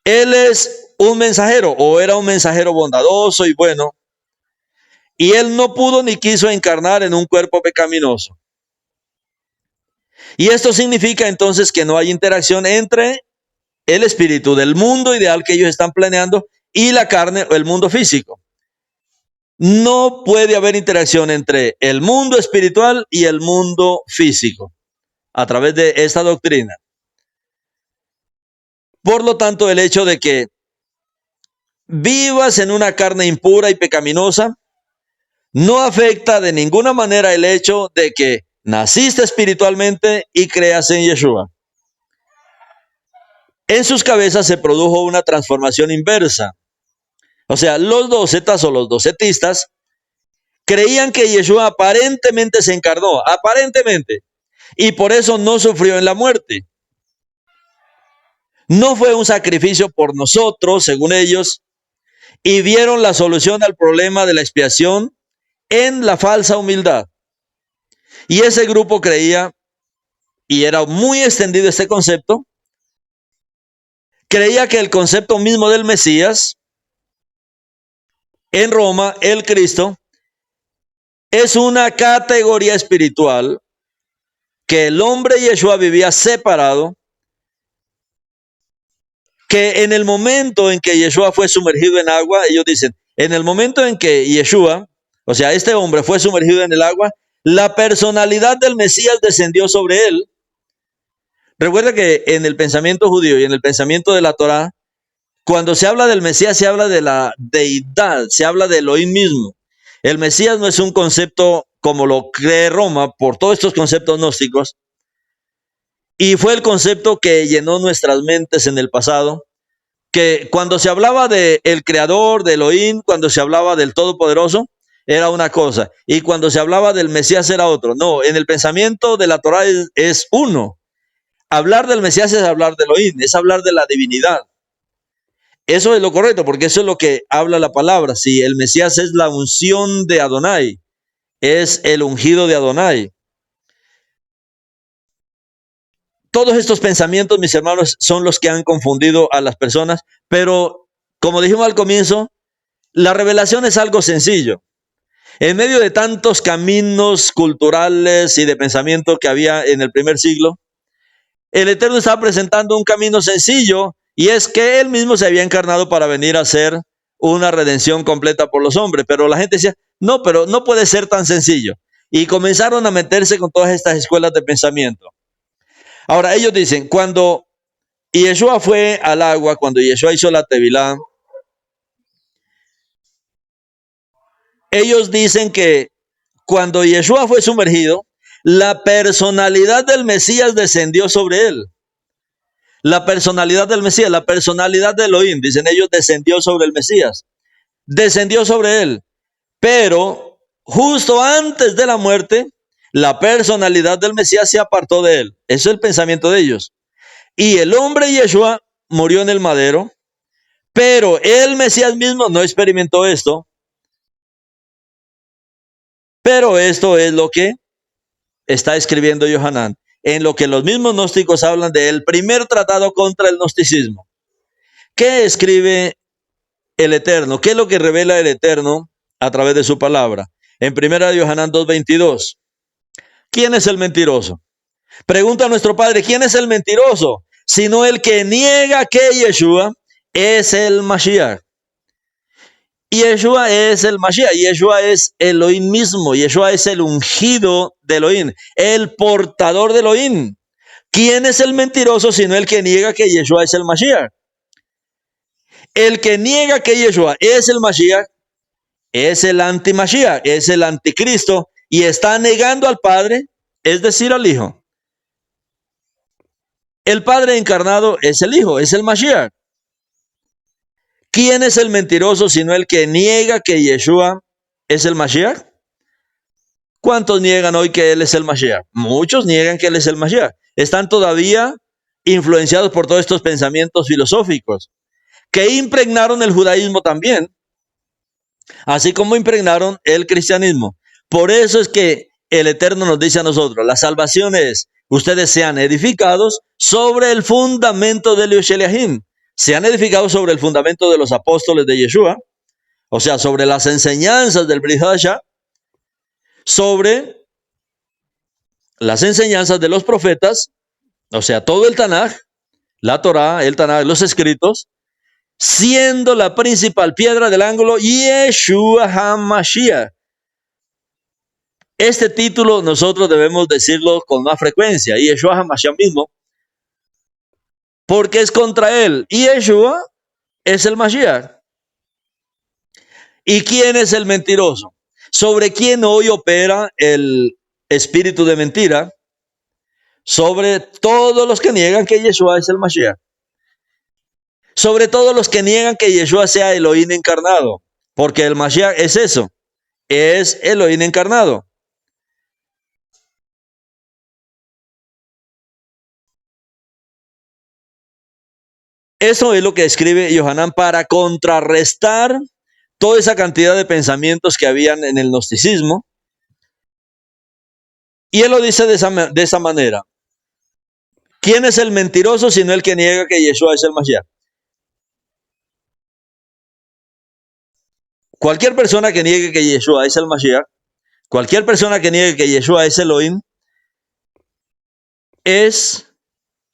Él es un mensajero, o era un mensajero bondadoso y bueno, y él no pudo ni quiso encarnar en un cuerpo pecaminoso. Y esto significa entonces que no hay interacción entre el espíritu del mundo ideal que ellos están planeando y la carne o el mundo físico. No puede haber interacción entre el mundo espiritual y el mundo físico a través de esta doctrina. Por lo tanto, el hecho de que vivas en una carne impura y pecaminosa no afecta de ninguna manera el hecho de que naciste espiritualmente y creas en Yeshua. En sus cabezas se produjo una transformación inversa. O sea, los docetas o los docetistas creían que Yeshua aparentemente se encarnó, aparentemente, y por eso no sufrió en la muerte. No fue un sacrificio por nosotros, según ellos, y vieron la solución al problema de la expiación en la falsa humildad. Y ese grupo creía, y era muy extendido este concepto, creía que el concepto mismo del Mesías, en Roma, el Cristo, es una categoría espiritual que el hombre Yeshua vivía separado, que en el momento en que Yeshua fue sumergido en agua, ellos dicen, en el momento en que Yeshua, o sea, este hombre fue sumergido en el agua, la personalidad del Mesías descendió sobre él. Recuerda que en el pensamiento judío y en el pensamiento de la Torá, cuando se habla del Mesías, se habla de la deidad, se habla de Elohim mismo. El Mesías no es un concepto como lo cree Roma por todos estos conceptos gnósticos. Y fue el concepto que llenó nuestras mentes en el pasado, que cuando se hablaba de el creador, de Elohim, cuando se hablaba del Todopoderoso, era una cosa. Y cuando se hablaba del Mesías era otro. No, en el pensamiento de la Torá es uno. Hablar del Mesías es hablar de Elohim, es hablar de la divinidad. Eso es lo correcto, porque eso es lo que habla la palabra. Si el Mesías es la unción de Adonai, es el ungido de Adonai. Todos estos pensamientos, mis hermanos, son los que han confundido a las personas, pero como dijimos al comienzo, la revelación es algo sencillo. En medio de tantos caminos culturales y de pensamiento que había en el primer siglo, el Eterno estaba presentando un camino sencillo, y es que Él mismo se había encarnado para venir a hacer una redención completa por los hombres. Pero la gente decía, no, pero no puede ser tan sencillo. Y comenzaron a meterse con todas estas escuelas de pensamiento. Ahora, ellos dicen, cuando Yeshua fue al agua, cuando Yeshua hizo la tevilá, ellos dicen que cuando Yeshua fue sumergido, la personalidad del Mesías descendió sobre él. La personalidad del Mesías, la personalidad de Elohim, dicen ellos, descendió sobre el Mesías. Descendió sobre él. Pero justo antes de la muerte, la personalidad del Mesías se apartó de él. Eso es el pensamiento de ellos. Y el hombre Yeshua murió en el madero, pero el Mesías mismo no experimentó esto. Pero esto es lo que está escribiendo Yohanan, en lo que los mismos gnósticos hablan del primer tratado contra el gnosticismo. ¿Qué escribe el Eterno? ¿Qué es lo que revela el Eterno a través de su palabra? En 1 Yohanan 2:22. ¿Quién es el mentiroso? Pregunta a nuestro Padre, ¿quién es el mentiroso? Sino el que niega que Yeshua es el Mashiach. Yeshua es el Mashiach, Yeshua es Elohim mismo, Yeshua es el ungido de Elohim, el portador de Elohim. ¿Quién es el mentiroso sino el que niega que Yeshua es el Mashiach? El que niega que Yeshua es el Mashiach es el anti-Mashiach, es el anticristo y está negando al Padre, es decir, al Hijo. El Padre encarnado es el Hijo, es el Mashiach. ¿Quién es el mentiroso sino el que niega que Yeshua es el Mashiach? ¿Cuántos niegan hoy que Él es el Mashiach? Muchos niegan que Él es el Mashiach. Están todavía influenciados por todos estos pensamientos filosóficos que impregnaron el judaísmo también, así como impregnaron el cristianismo. Por eso es que el Eterno nos dice a nosotros, la salvación es, ustedes sean edificados sobre el fundamento del Yosheliahim, sean edificados sobre el fundamento de los apóstoles de Yeshua, o sea, sobre las enseñanzas del Brit Hadashah, sobre las enseñanzas de los profetas, o sea, todo el Tanaj, la Torah, el Tanaj, los escritos, siendo la principal piedra del ángulo Yeshua HaMashiach. Este título nosotros debemos decirlo con más frecuencia, Yeshua HaMashiach mismo, porque es contra él. Yeshua es el Mashiach. ¿Y quién es el mentiroso? ¿Sobre quién hoy opera el espíritu de mentira? Sobre todos los que niegan que Yeshua es el Mashiach. Sobre todos los que niegan que Yeshua sea Elohim encarnado. Porque el Mashiach es eso. Es Elohim encarnado. Eso es lo que escribe Yohanan para contrarrestar toda esa cantidad de pensamientos que habían en el gnosticismo. Y él lo dice de esa manera. ¿Quién es el mentiroso sino el que niega que Yeshua es el Mashiach? Cualquier persona que niegue que Yeshua es el Mashiach, cualquier persona que niegue que Yeshua es Elohim, es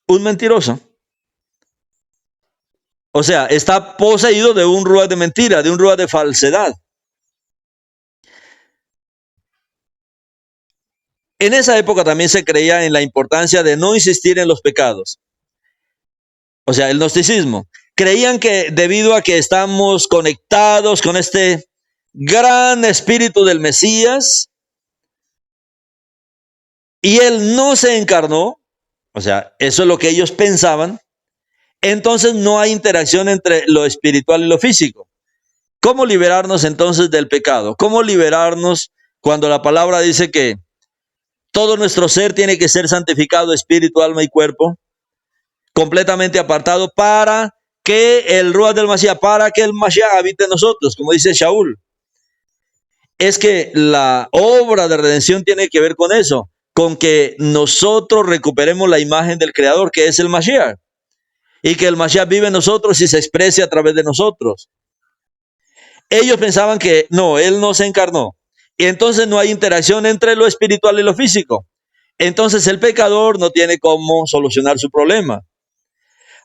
un mentiroso. O sea, está poseído de un ruach de mentira, de un ruach de falsedad. En esa época también se creía en la importancia de no insistir en los pecados. O sea, el gnosticismo. Creían que debido a que estamos conectados con este gran espíritu del Mesías y él no se encarnó, o sea, eso es lo que ellos pensaban, entonces no hay interacción entre lo espiritual y lo físico. ¿Cómo liberarnos entonces del pecado? ¿Cómo liberarnos cuando la palabra dice que todo nuestro ser tiene que ser santificado, espíritu, alma y cuerpo, completamente apartado para que el Ruach del Mashiach, para que el Mashiach habite en nosotros, como dice Shaul? Es que la obra de redención tiene que ver con eso, con que nosotros recuperemos la imagen del Creador, que es el Mashiach, y que el Mashiach vive en nosotros y se exprese a través de nosotros. Ellos pensaban que no, él no se encarnó, y entonces no hay interacción entre lo espiritual y lo físico. Entonces el pecador no tiene cómo solucionar su problema.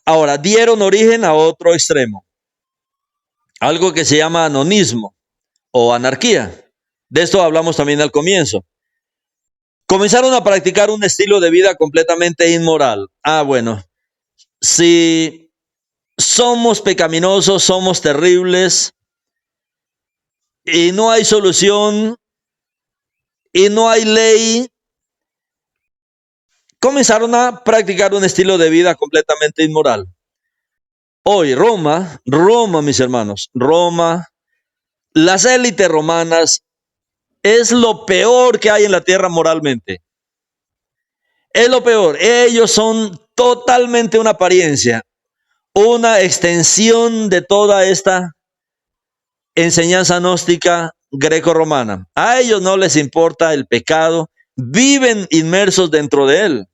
Ahora, dieron origen a otro extremo, algo que se llama anonismo o anarquía. De esto hablamos también al comienzo. Comenzaron a practicar un estilo de vida completamente inmoral. Bueno, si somos pecaminosos, somos terribles y no hay solución y no hay ley, comenzaron a practicar un estilo de vida completamente inmoral. Hoy Roma, mis hermanos, Roma, las élites romanas, es lo peor que hay en la tierra moralmente. Es lo peor. Ellos son totalmente una apariencia, una extensión de toda esta enseñanza gnóstica greco-romana. A ellos no les importa el pecado, viven inmersos dentro de él.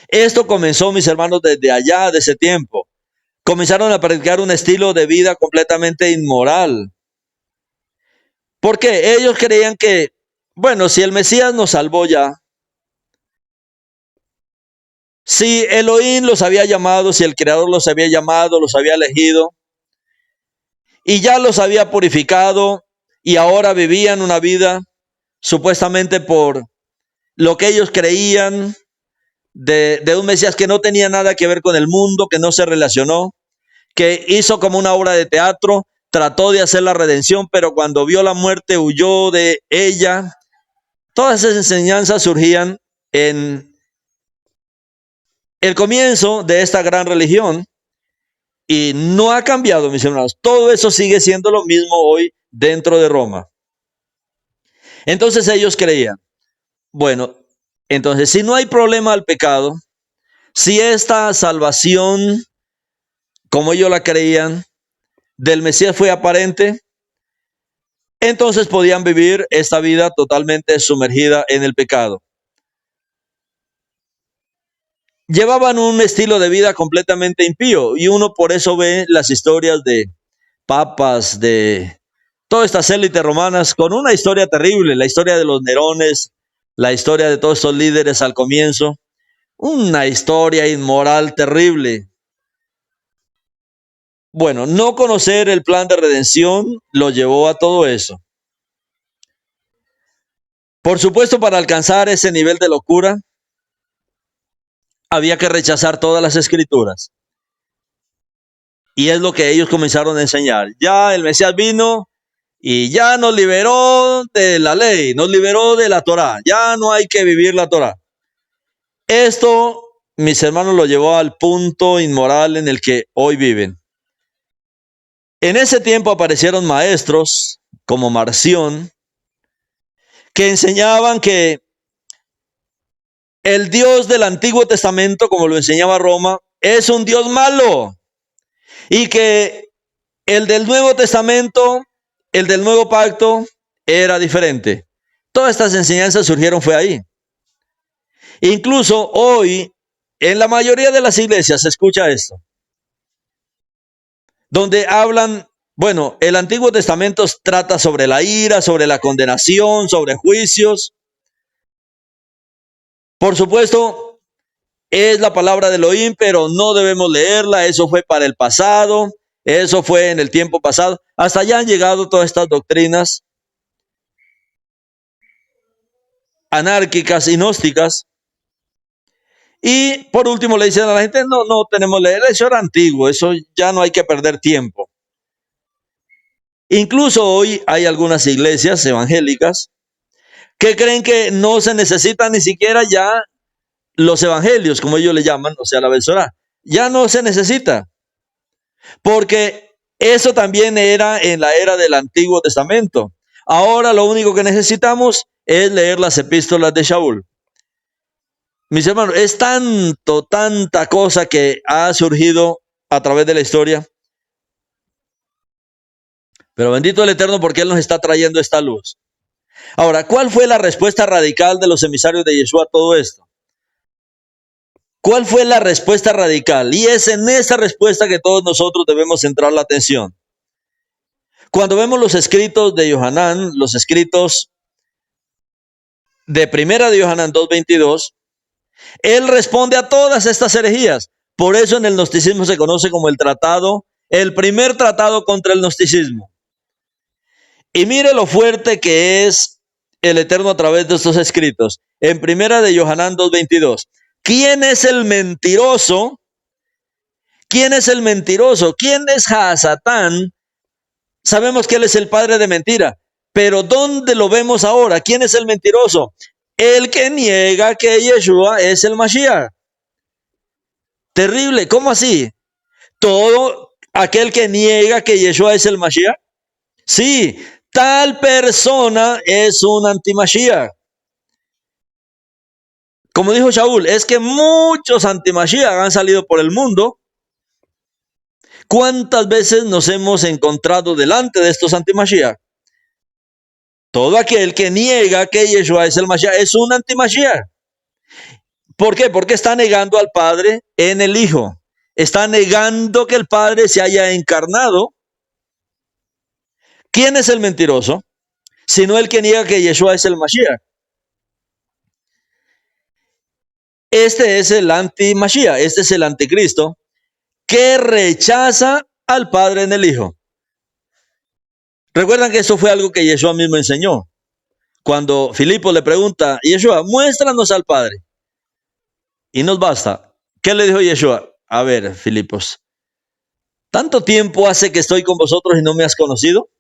Esto comenzó, mis hermanos, desde allá, de ese tiempo. Comenzaron a practicar un estilo de vida completamente inmoral. ¿Por qué? Ellos creían que, bueno, si el Mesías nos salvó ya, Si Elohim los había llamado, si el Creador los había llamado, los había elegido, y ya los había purificado, y ahora vivían una vida supuestamente por lo que ellos creían de un Mesías que no tenía nada que ver con el mundo, que no se relacionó, que hizo como una obra de teatro, trató de hacer la redención, pero cuando vio la muerte huyó de ella. Todas esas enseñanzas surgían en el comienzo de esta gran religión y no ha cambiado, mis hermanos. Todo eso sigue siendo lo mismo hoy dentro de Roma. Entonces ellos creían, bueno, entonces si no hay problema al pecado, si esta salvación, como ellos la creían, del Mesías fue aparente, entonces podían vivir esta vida totalmente sumergida en el pecado. Llevaban un estilo de vida completamente impío y uno por eso ve las historias de papas, de todas estas élites romanas con una historia terrible, la historia de los Nerones, la historia de todos estos líderes al comienzo, una historia inmoral terrible. Bueno, no conocer el plan de redención lo llevó a todo eso. Por supuesto, para alcanzar ese nivel de locura, había que rechazar todas las escrituras. Y es lo que ellos comenzaron a enseñar. Ya el Mesías vino y ya nos liberó de la ley, nos liberó de la Torá. Ya no hay que vivir la Torá. Esto, mis hermanos, lo llevó al punto inmoral en el que hoy viven. En ese tiempo aparecieron maestros como Marción que enseñaban que el Dios del Antiguo Testamento, como lo enseñaba Roma, es un Dios malo y que el del Nuevo Testamento, el del Nuevo Pacto, era diferente. Todas estas enseñanzas surgieron fue ahí. Incluso hoy, en la mayoría de las iglesias se escucha esto, donde hablan, bueno, el Antiguo Testamento trata sobre la ira, sobre la condenación, sobre juicios. Por supuesto, es la palabra de Elohim, pero no debemos leerla, eso fue para el pasado, eso fue en el tiempo pasado. Hasta allá han llegado todas estas doctrinas anárquicas y gnósticas. Y por último le dicen a la gente, no tenemos que leer, eso era antiguo, eso ya no hay que perder tiempo. Incluso hoy hay algunas iglesias evangélicas que creen que no se necesitan ni siquiera ya los evangelios, como ellos le llaman, o sea, la Besorá. Ya no se necesita, porque eso también era en la era del Antiguo Testamento. Ahora lo único que necesitamos es leer las epístolas de Shaul. Mis hermanos, es tanta cosa que ha surgido a través de la historia. Pero bendito el Eterno porque Él nos está trayendo esta luz. Ahora, ¿cuál fue la respuesta radical de los emisarios de Yeshua a todo esto? ¿Cuál fue la respuesta radical? Y es en esa respuesta que todos nosotros debemos centrar la atención. Cuando vemos los escritos de Yohanan, los escritos de Primera de Yohanan 2:22, él responde a todas estas herejías. Por eso en el gnosticismo se conoce como el tratado, el primer tratado contra el gnosticismo. Y mire lo fuerte que es el Eterno a través de estos escritos. En Primera de Yohanan 2:22. ¿Quién es el mentiroso? ¿Quién es el mentiroso? ¿Quién es Hasatán? Sabemos que él es el padre de mentira. Pero ¿dónde lo vemos ahora? ¿Quién es el mentiroso? El que niega que Yeshua es el Mashiach. Terrible, ¿cómo así? Todo aquel que niega que Yeshua es el Mashiach. Sí, tal persona es un anti-Mashiach. Como dijo Shaul, es que muchos anti-Mashiach han salido por el mundo. ¿Cuántas veces nos hemos encontrado delante de estos anti-Mashiach? Todo aquel que niega que Yeshua es el Mashiach es un anti-Mashiach. ¿Por qué? Porque está negando al Padre en el Hijo. Está negando que el Padre se haya encarnado. ¿Quién es el mentiroso? Sino el que niega que Yeshua es el Mashiach. Este es el anti-Mashiach, este es el anticristo que rechaza al Padre en el Hijo. Recuerdan que eso fue algo que Yeshua mismo enseñó. Cuando Filipo le pregunta, Yeshua, muéstranos al Padre y nos basta. ¿Qué le dijo Yeshua? A ver, Filipos, ¿tanto tiempo hace que estoy con vosotros y no me has conocido?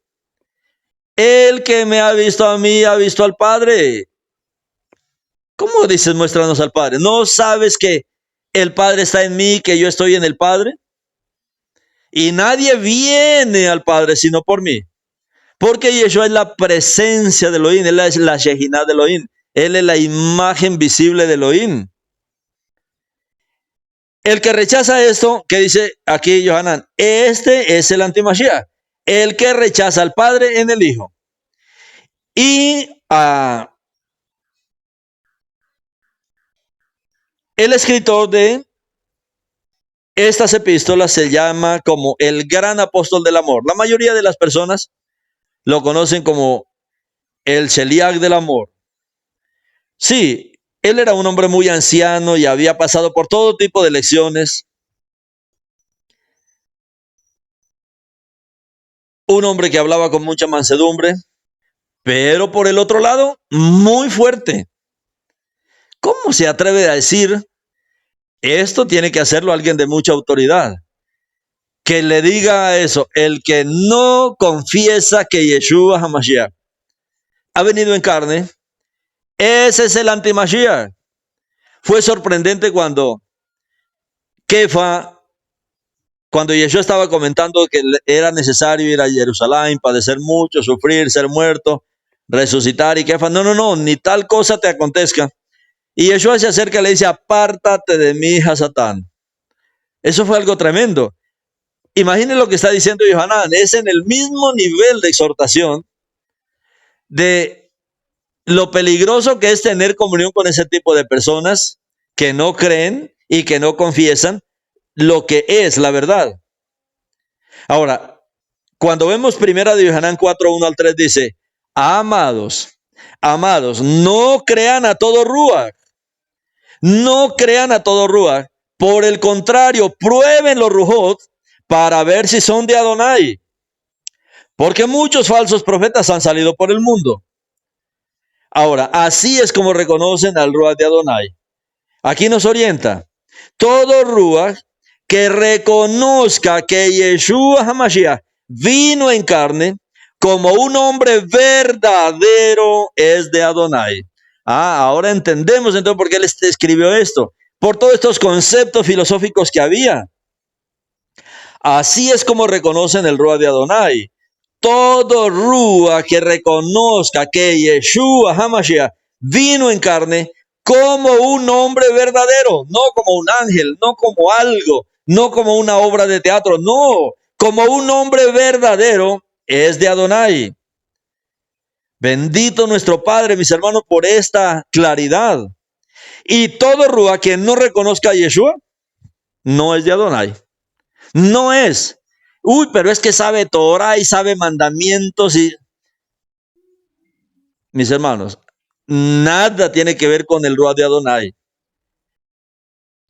El que me ha visto a mí, ha visto al Padre. ¿Cómo dices, muéstranos al Padre? ¿No sabes que el Padre está en mí, que yo estoy en el Padre? Y nadie viene al Padre sino por mí. Porque Yeshua es la presencia de Elohim, Él es la Shejinah de Elohim. Él es la imagen visible de Elohim. El que rechaza esto, que dice aquí Yohanan, este es el antimashiach, el que rechaza al Padre en el Hijo. Y el escritor de estas epístolas se llama como el gran apóstol del amor. La mayoría de las personas lo conocen como el Sheliach del amor. Sí, él era un hombre muy anciano y había pasado por todo tipo de lecciones. Un hombre que hablaba con mucha mansedumbre, pero por el otro lado, muy fuerte. ¿Cómo se atreve a decir esto? Tiene que hacerlo alguien de mucha autoridad. Que le diga eso, el que no confiesa que Yeshua HaMashiach ha venido en carne, ese es el anti-Mashiach. Fue sorprendente cuando Kefa, cuando Yeshua estaba comentando que era necesario ir a Jerusalén, padecer mucho, sufrir, ser muerto, resucitar, y Kefa, no, ni tal cosa te acontezca. Y Yeshua se acerca y le dice, apártate de mí, Hasatán. Eso fue algo tremendo. Imaginen lo que está diciendo Yohanan, es en el mismo nivel de exhortación de lo peligroso que es tener comunión con ese tipo de personas que no creen y que no confiesan lo que es la verdad. Ahora, cuando vemos primera de Yohanan 4, 1 al 3, dice, amados, no crean a todo Ruach, no crean a todo Ruach, por el contrario, prueben los Rujot para ver si son de Adonai, porque muchos falsos profetas han salido por el mundo. Ahora, así es como reconocen al Ruach de Adonai. Aquí nos orienta. Todo Ruach que reconozca que Yeshua HaMashiach vino en carne como un hombre verdadero es de Adonai. Ahora entendemos entonces por qué él escribió esto. Por todos estos conceptos filosóficos que había. Así es como reconocen el Ruach de Adonai. Todo Ruach que reconozca que Yeshua HaMashiach vino en carne como un hombre verdadero, no como un ángel, no como algo, no como una obra de teatro, no, como un hombre verdadero es de Adonai. Bendito nuestro Padre, mis hermanos, por esta claridad. Y todo Ruach que no reconozca a Yeshua, no es de Adonai. No es. Uy, pero es que sabe Torah y sabe mandamientos y... Mis hermanos, nada tiene que ver con el Ruach de Adonai.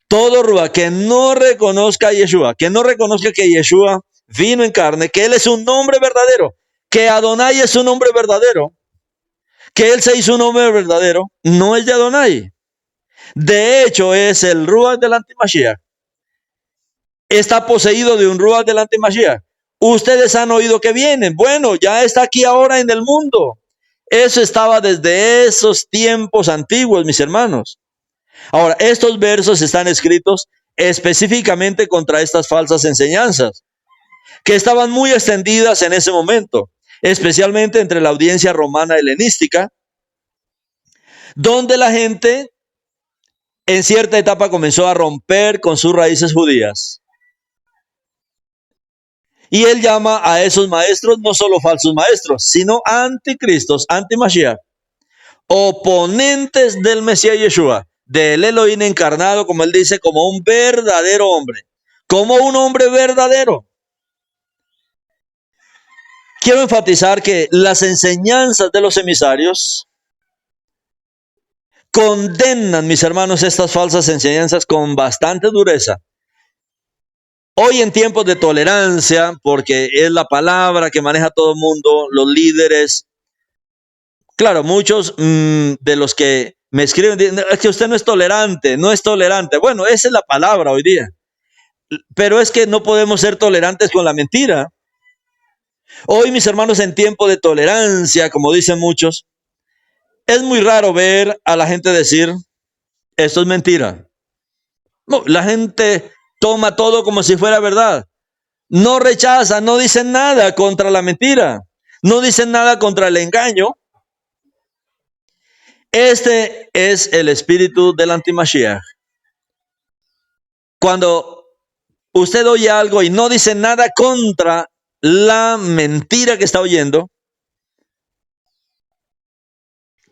Todo Ruach que no reconozca a Yeshua, que no reconozca que Yeshua vino en carne, que Él es un nombre verdadero, que Adonai es un hombre verdadero, que Él se hizo un hombre verdadero, no es de Adonai. De hecho, es el Ruach del antimashiach. Está poseído de un Ruach del antimashiach. Ustedes han oído que vienen. Bueno, ya está aquí ahora en el mundo. Eso estaba desde esos tiempos antiguos, mis hermanos. Ahora, estos versos están escritos específicamente contra estas falsas enseñanzas, que estaban muy extendidas en ese momento, especialmente entre la audiencia romana helenística, donde la gente en cierta etapa comenzó a romper con sus raíces judías. Y él llama a esos maestros no solo falsos maestros, sino anticristos, anti-Mashiach, oponentes del Mesías Yeshua, del Elohim encarnado, como él dice, como un verdadero hombre, como un hombre verdadero. Quiero enfatizar que las enseñanzas de los emisarios condenan, mis hermanos, estas falsas enseñanzas con bastante dureza. Hoy en tiempos de tolerancia, porque es la palabra que maneja todo el mundo, los líderes, claro, muchos de los que me escriben dicen, es que usted no es tolerante, no es tolerante. Bueno, esa es la palabra hoy día. Pero es que no podemos ser tolerantes con la mentira. Hoy, mis hermanos, en tiempo de tolerancia, como dicen muchos, es muy raro ver a la gente decir, esto es mentira. No, la gente toma todo como si fuera verdad. No rechaza, no dicen nada contra la mentira. No dicen nada contra el engaño. Este es el espíritu del antimashiach. Cuando usted oye algo y no dice nada contra la mentira que está oyendo,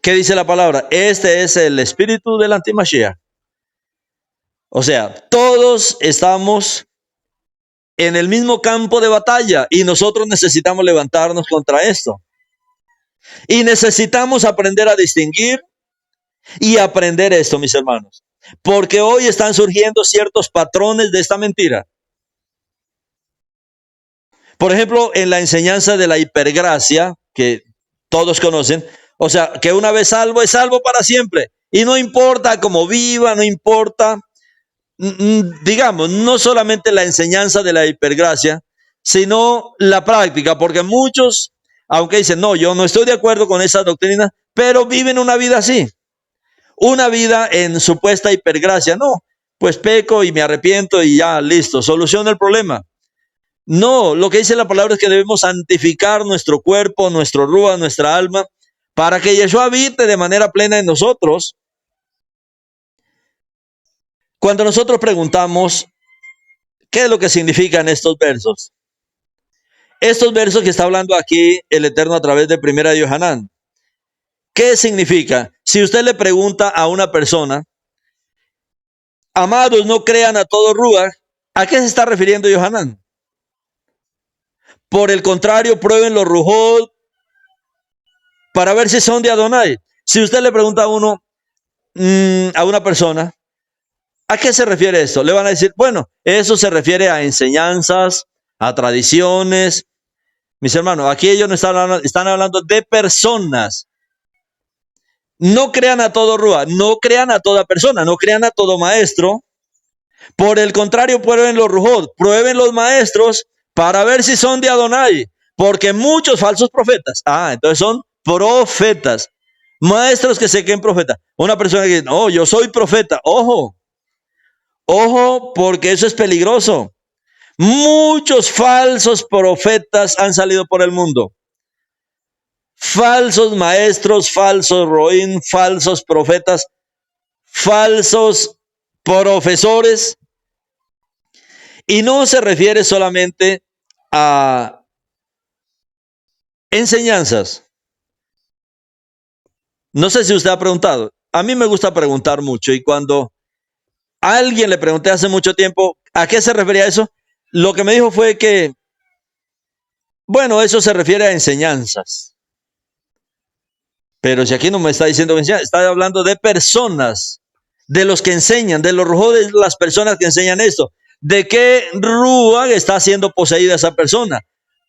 ¿qué dice la palabra? Este es el espíritu del antimashiach. O sea, todos estamos en el mismo campo de batalla y nosotros necesitamos levantarnos contra esto. Y necesitamos aprender a distinguir y aprender esto, mis hermanos. Porque hoy están surgiendo ciertos patrones de esta mentira. Por ejemplo, en la enseñanza de la hipergracia, que todos conocen, o sea, que una vez salvo es salvo para siempre. Y no importa cómo viva, no importa, digamos, no solamente la enseñanza de la hipergracia, sino la práctica, porque muchos, aunque dicen, no, yo no estoy de acuerdo con esa doctrina, pero viven una vida así, una vida en supuesta hipergracia. No, pues peco y me arrepiento y ya, listo, soluciona el problema. No, lo que dice la palabra es que debemos santificar nuestro cuerpo, nuestro rúa, nuestra alma, para que Yeshua habite de manera plena en nosotros. Cuando nosotros preguntamos, ¿qué es lo que significan estos versos? Estos versos que está hablando aquí el Eterno a través de Primera de Yohanan, ¿qué significa? Si usted le pregunta a una persona, amados, no crean a todo Ruach, ¿a qué se está refiriendo Yohanan? Por el contrario, prueben los Rujot para ver si son de Adonai. Si usted le pregunta a uno, a una persona, ¿a qué se refiere esto? Le van a decir, bueno, eso se refiere a enseñanzas, a tradiciones. Mis hermanos, aquí ellos no están hablando de personas. No crean a todo Rúa, no crean a toda persona, no crean a todo maestro. Por el contrario, prueben los Rujot, prueben los maestros para ver si son de Adonai. Porque muchos falsos profetas, entonces son profetas, maestros que se creen profetas. Una persona que dice, no, yo soy profeta, ojo, porque eso es peligroso. Muchos falsos profetas han salido por el mundo. Falsos maestros, falsos roín, falsos profetas, falsos profesores. Y no se refiere solamente a enseñanzas. No sé si usted ha preguntado. A mí me gusta preguntar mucho y cuando a alguien le pregunté hace mucho tiempo a qué se refería eso, lo que me dijo fue que, bueno, eso se refiere a enseñanzas. Pero si aquí no me está diciendo enseñanzas, está hablando de personas, de los que enseñan, de los rujos de las personas que enseñan esto. ¿De qué Ruach está siendo poseída esa persona?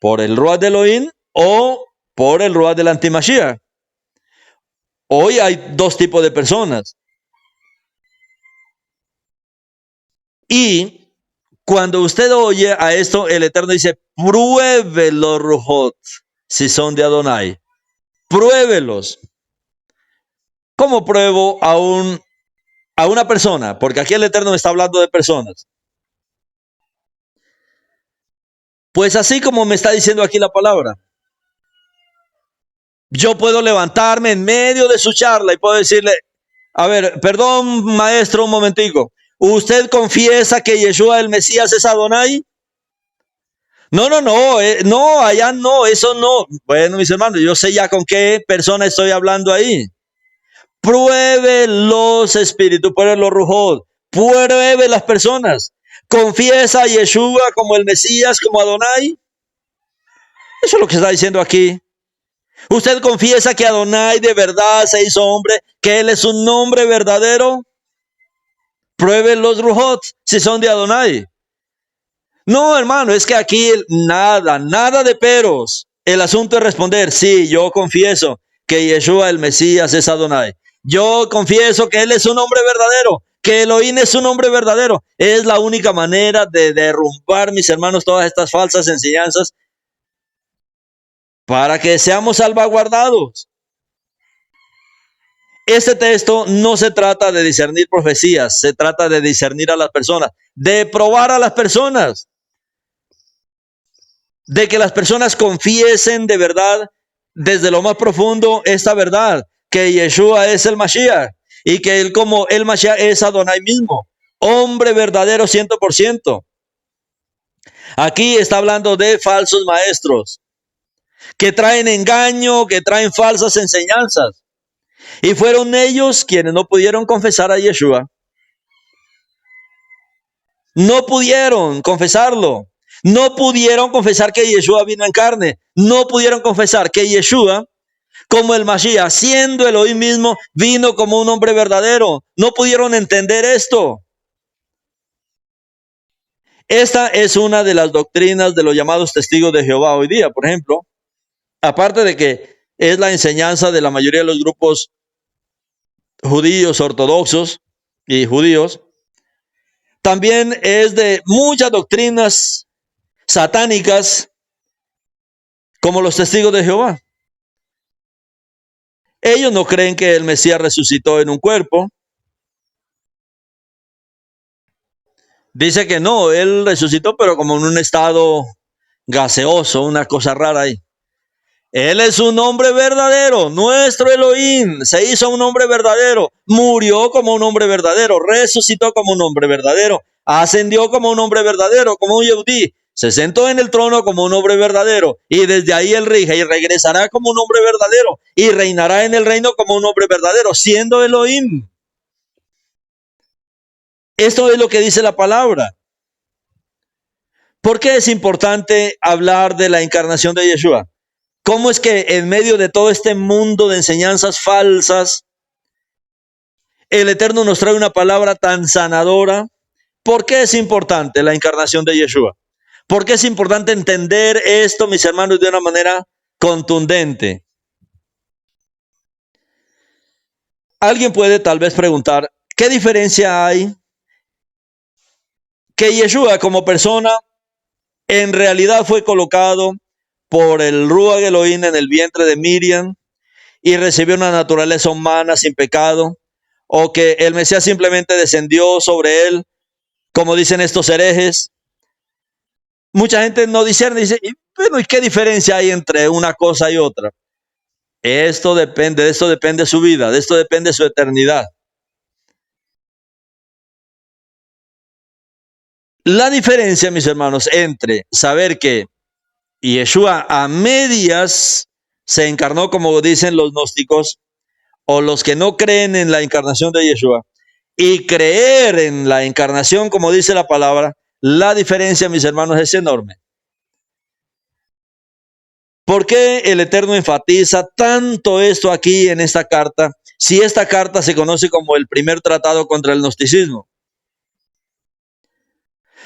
¿Por el Ruach de Elohim o por el Ruach del antimashiach? Hoy hay dos tipos de personas. Y cuando usted oye a esto, el Eterno dice, pruebe los Rujot, si son de Adonai. Pruébelos. ¿Cómo pruebo a una persona? Porque aquí el Eterno me está hablando de personas. Pues así como me está diciendo aquí la palabra. Yo puedo levantarme en medio de su charla y puedo decirle, a ver, perdón maestro, un momentico. ¿Usted confiesa que Yeshua el Mesías es Adonai? No, no, allá no, eso no. Bueno, mis hermanos, yo sé ya con qué persona estoy hablando ahí. Pruebe los espíritus, pruebe los rujot, pruebe las personas. Confiesa a Yeshua como el Mesías, como Adonai. Eso es lo que está diciendo aquí. Usted confiesa que Adonai de verdad se hizo hombre, que Él es un nombre verdadero, prueben los Ruhot si son de Adonai. No, hermano, es que aquí nada de peros. El asunto es responder, sí, yo confieso que Yeshua el Mesías es Adonai. Yo confieso que Él es un hombre verdadero, que Elohim es un hombre verdadero. Es la única manera de derrumbar, mis hermanos, todas estas falsas enseñanzas para que seamos salvaguardados. Este texto no se trata de discernir profecías, se trata de discernir a las personas, de probar a las personas, de que las personas confiesen de verdad desde lo más profundo esta verdad, que Yeshua es el Mashiach y que Él como el Mashiach es Adonai mismo, hombre verdadero 100%. Aquí está hablando de falsos maestros que traen engaño, que traen falsas enseñanzas. Y fueron ellos quienes no pudieron confesar a Yeshua. No pudieron confesarlo. No pudieron confesar que Yeshua vino en carne. No pudieron confesar que Yeshua, como el Mashiach, siendo Elohim mismo, vino como un hombre verdadero. No pudieron entender esto. Esta es una de las doctrinas de los llamados testigos de Jehová hoy día, por ejemplo. Aparte de que es la enseñanza de la mayoría de los grupos judíos, ortodoxos y judíos, también es de muchas doctrinas satánicas como los testigos de Jehová. Ellos no creen que el Mesías resucitó en un cuerpo. Dice que no, Él resucitó, pero como en un estado gaseoso, una cosa rara ahí. Él es un hombre verdadero, nuestro Elohim, se hizo un hombre verdadero, murió como un hombre verdadero, resucitó como un hombre verdadero, ascendió como un hombre verdadero, como un Yehudí, se sentó en el trono como un hombre verdadero, y desde ahí Él rige y regresará como un hombre verdadero, y reinará en el reino como un hombre verdadero, siendo Elohim. Esto es lo que dice la palabra. ¿Por qué es importante hablar de la encarnación de Yeshua? ¿Cómo es que en medio de todo este mundo de enseñanzas falsas, el Eterno nos trae una palabra tan sanadora? ¿Por qué es importante la encarnación de Yeshua? ¿Por qué es importante entender esto, mis hermanos, de una manera contundente? Alguien puede tal vez preguntar, ¿qué diferencia hay que Yeshua como persona en realidad fue colocado por el Ruach Elohim en el vientre de Miriam y recibió una naturaleza humana sin pecado, o que el Mesías simplemente descendió sobre él, como dicen estos herejes? Mucha gente no discierne, dice, bueno, ¿y qué diferencia hay entre una cosa y otra? De esto depende su vida, de esto depende su eternidad. La diferencia, mis hermanos, entre saber que Yeshua a medias se encarnó, como dicen los gnósticos, o los que no creen en la encarnación de Yeshua, y creer en la encarnación, como dice la palabra, la diferencia, mis hermanos, es enorme. ¿Por qué el Eterno enfatiza tanto esto aquí en esta carta, si esta carta se conoce como el primer tratado contra el gnosticismo?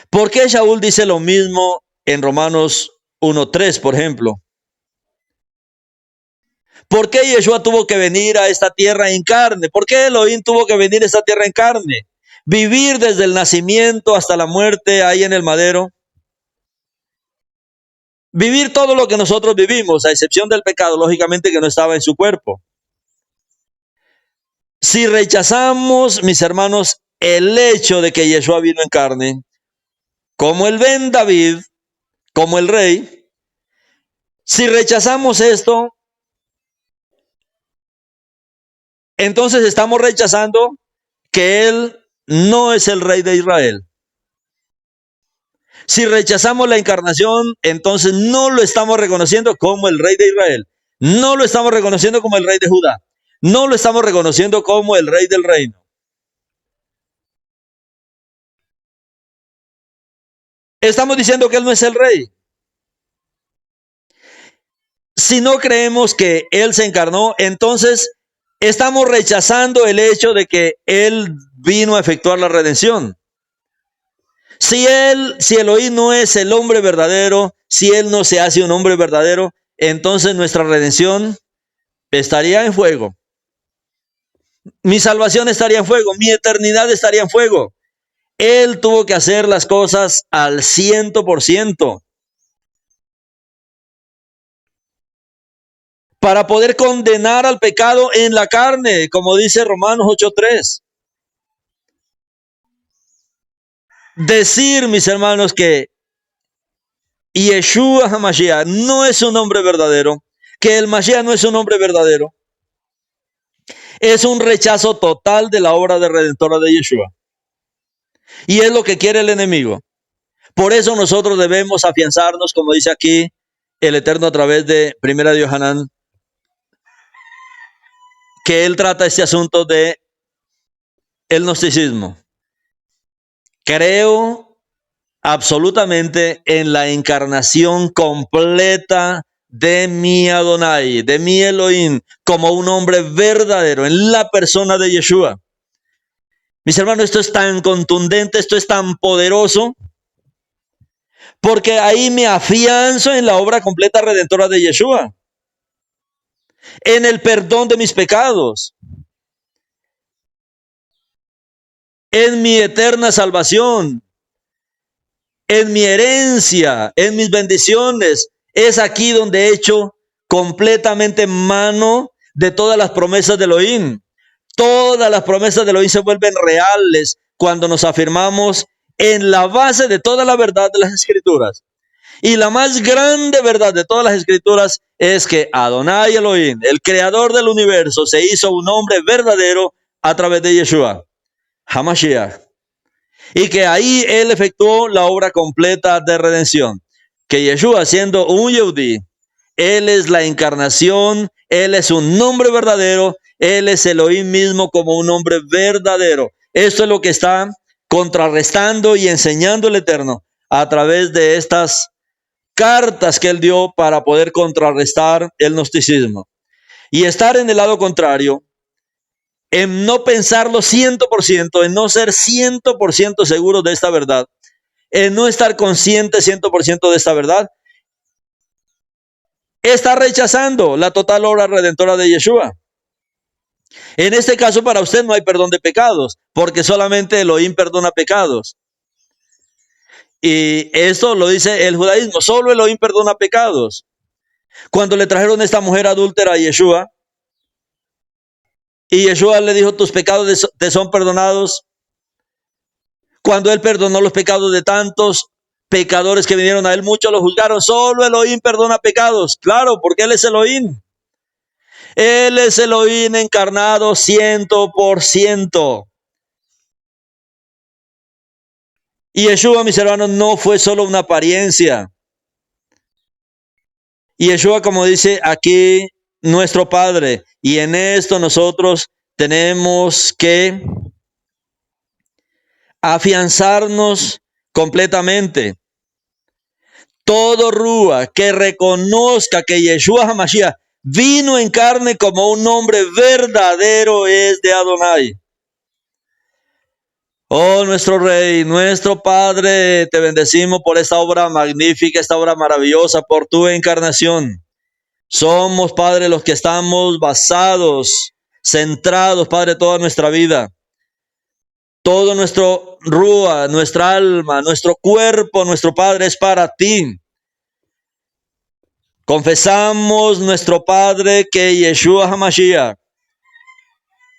¿Por qué Shaul dice lo mismo en Romanos 1:3, por ejemplo? ¿Por qué Yeshua tuvo que venir a esta tierra en carne? ¿Por qué Elohim tuvo que venir a esta tierra en carne? Vivir desde el nacimiento hasta la muerte ahí en el madero. Vivir todo lo que nosotros vivimos, a excepción del pecado, lógicamente, que no estaba en su cuerpo. Si rechazamos, mis hermanos, el hecho de que Yeshua vino en carne, como el Ben David, como el rey, si rechazamos esto, entonces estamos rechazando que Él no es el rey de Israel. Si rechazamos la encarnación, entonces no lo estamos reconociendo como el rey de Israel. No lo estamos reconociendo como el rey de Judá. No lo estamos reconociendo como el rey del reino. Estamos diciendo que Él no es el rey. Si no creemos que Él se encarnó, entonces Estamos rechazando el hecho de que Él vino a efectuar la redención. Si Elohim no es el hombre verdadero, si Él no se hace un hombre verdadero, entonces nuestra redención estaría en fuego. Mi salvación estaría en fuego, mi eternidad estaría en fuego. Él tuvo que hacer las cosas al 100% para poder condenar al pecado en la carne, como dice Romanos 8:3. Decir, mis hermanos, que Yeshua HaMashiach no es un hombre verdadero, que el Mashiach no es un hombre verdadero, es un rechazo total de la obra de redentora de Yeshua. Y es lo que quiere el enemigo. Por eso nosotros debemos afianzarnos, como dice aquí el Eterno a través de Primera de Yohanan, que él trata este asunto de el gnosticismo. Creo absolutamente en la encarnación completa de mi Adonai, de mi Elohim, como un hombre verdadero, en la persona de Yeshua. Mis hermanos, esto es tan contundente, esto es tan poderoso, porque ahí me afianzo en la obra completa redentora de Yeshua, en el perdón de mis pecados, en mi eterna salvación, en mi herencia, en mis bendiciones. Es aquí donde he hecho completamente mano de todas las promesas de Elohim. Todas las promesas de Elohim se vuelven reales cuando nos afirmamos en la base de toda la verdad de las Escrituras. Y la más grande verdad de todas las Escrituras es que Adonai Elohim, el creador del universo, se hizo un hombre verdadero a través de Yeshua HaMashiach. Y que ahí Él efectuó la obra completa de redención. Que Yeshua, siendo un Yehudí, Él es la encarnación, Él es un nombre verdadero, Él es Elohim mismo como un hombre verdadero. Esto es lo que está contrarrestando y enseñando el Eterno a través de estas cartas que Él dio para poder contrarrestar el gnosticismo. Y estar en el lado contrario, en no pensarlo 100%, en no ser 100% seguros de esta verdad, en no estar consciente 100% de esta verdad, está rechazando la total obra redentora de Yeshua. En este caso, para usted no hay perdón de pecados, porque solamente Elohim perdona pecados. Y esto lo dice el judaísmo, solo Elohim perdona pecados. Cuando le trajeron a esta mujer adúltera a Yeshua, y Yeshua le dijo, tus pecados te son perdonados. Cuando él perdonó los pecados de tantos pecadores que vinieron a él, muchos lo juzgaron. Solo Elohim perdona pecados. Claro, porque él es Elohim. Él es Elohim encarnado 100%. Y Yeshua, mis hermanos, no fue solo una apariencia. Y Yeshua, como dice aquí nuestro Padre, y en esto nosotros tenemos que afianzarnos completamente. Todo Rúa que reconozca que Yeshua HaMashiach vino en carne como un hombre verdadero es de Adonai. Oh, nuestro Rey, nuestro Padre, te bendecimos por esta obra magnífica, esta obra maravillosa, por tu encarnación. Somos, Padre, los que estamos basados, centrados, Padre, toda nuestra vida. Todo nuestro Rúa, nuestra alma, nuestro cuerpo, nuestro Padre, es para ti. Confesamos, nuestro Padre, que Yeshua HaMashiach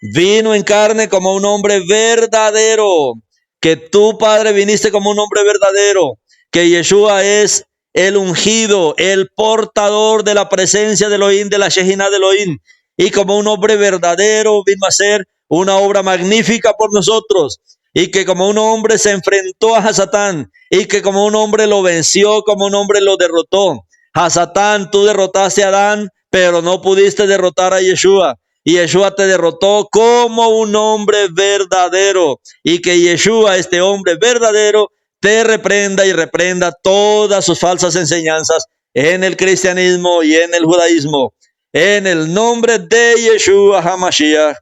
vino en carne como un hombre verdadero, que tú, Padre, viniste como un hombre verdadero, que Yeshua es el ungido, el portador de la presencia de Elohim, de la Shejinah de Elohim, y como un hombre verdadero vino a hacer una obra magnífica por nosotros, y que como un hombre se enfrentó a Hasatán, y que como un hombre lo venció, como un hombre lo derrotó. Hasatán, tú derrotaste a Adán, pero no pudiste derrotar a Yeshua. Y Yeshua te derrotó como un hombre verdadero. Y que Yeshua, este hombre verdadero, te reprenda y reprenda todas sus falsas enseñanzas en el cristianismo y en el judaísmo. En el nombre de Yeshua HaMashiach.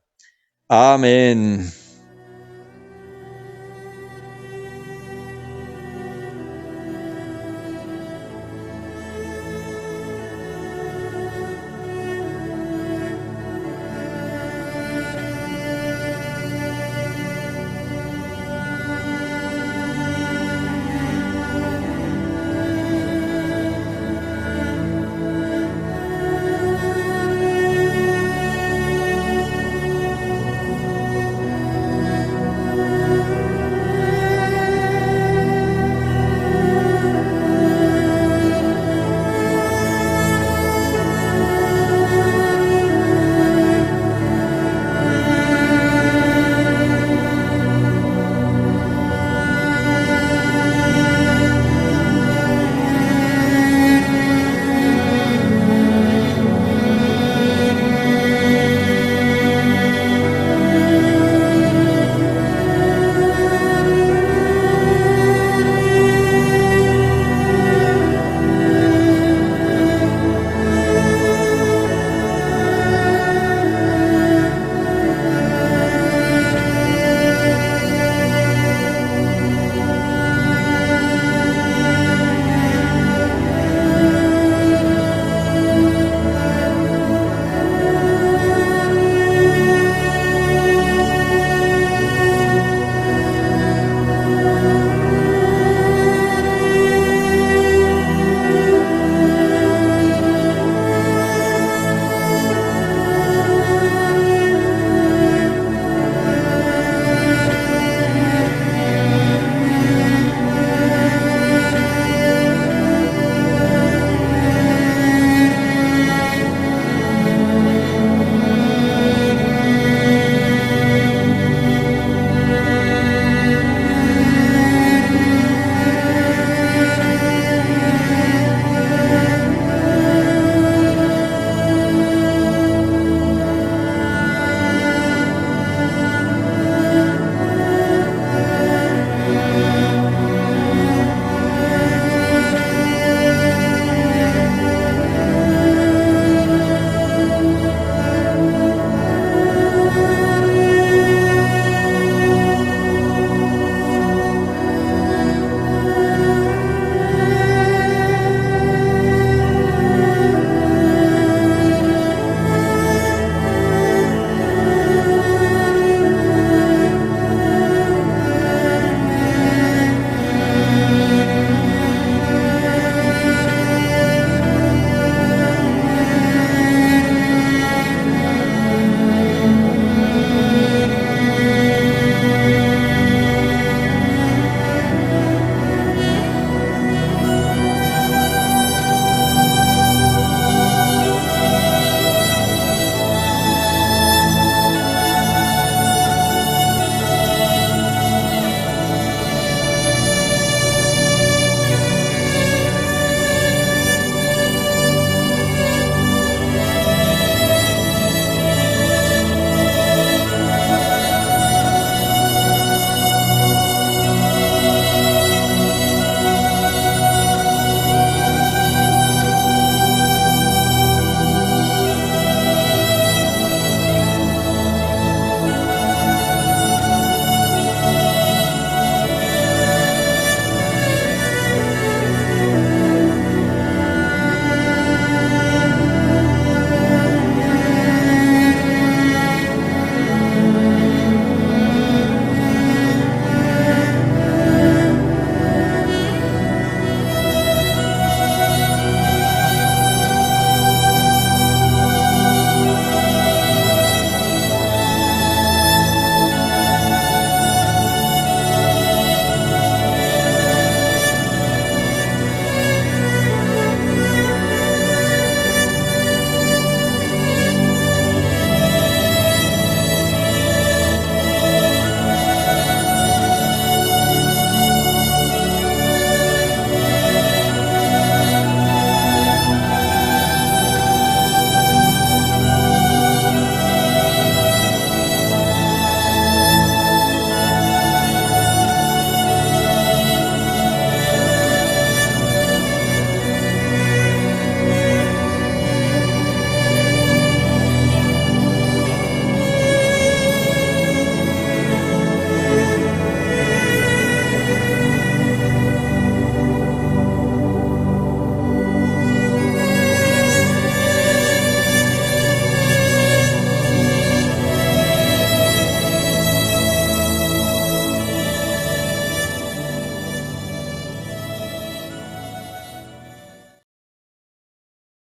Amén.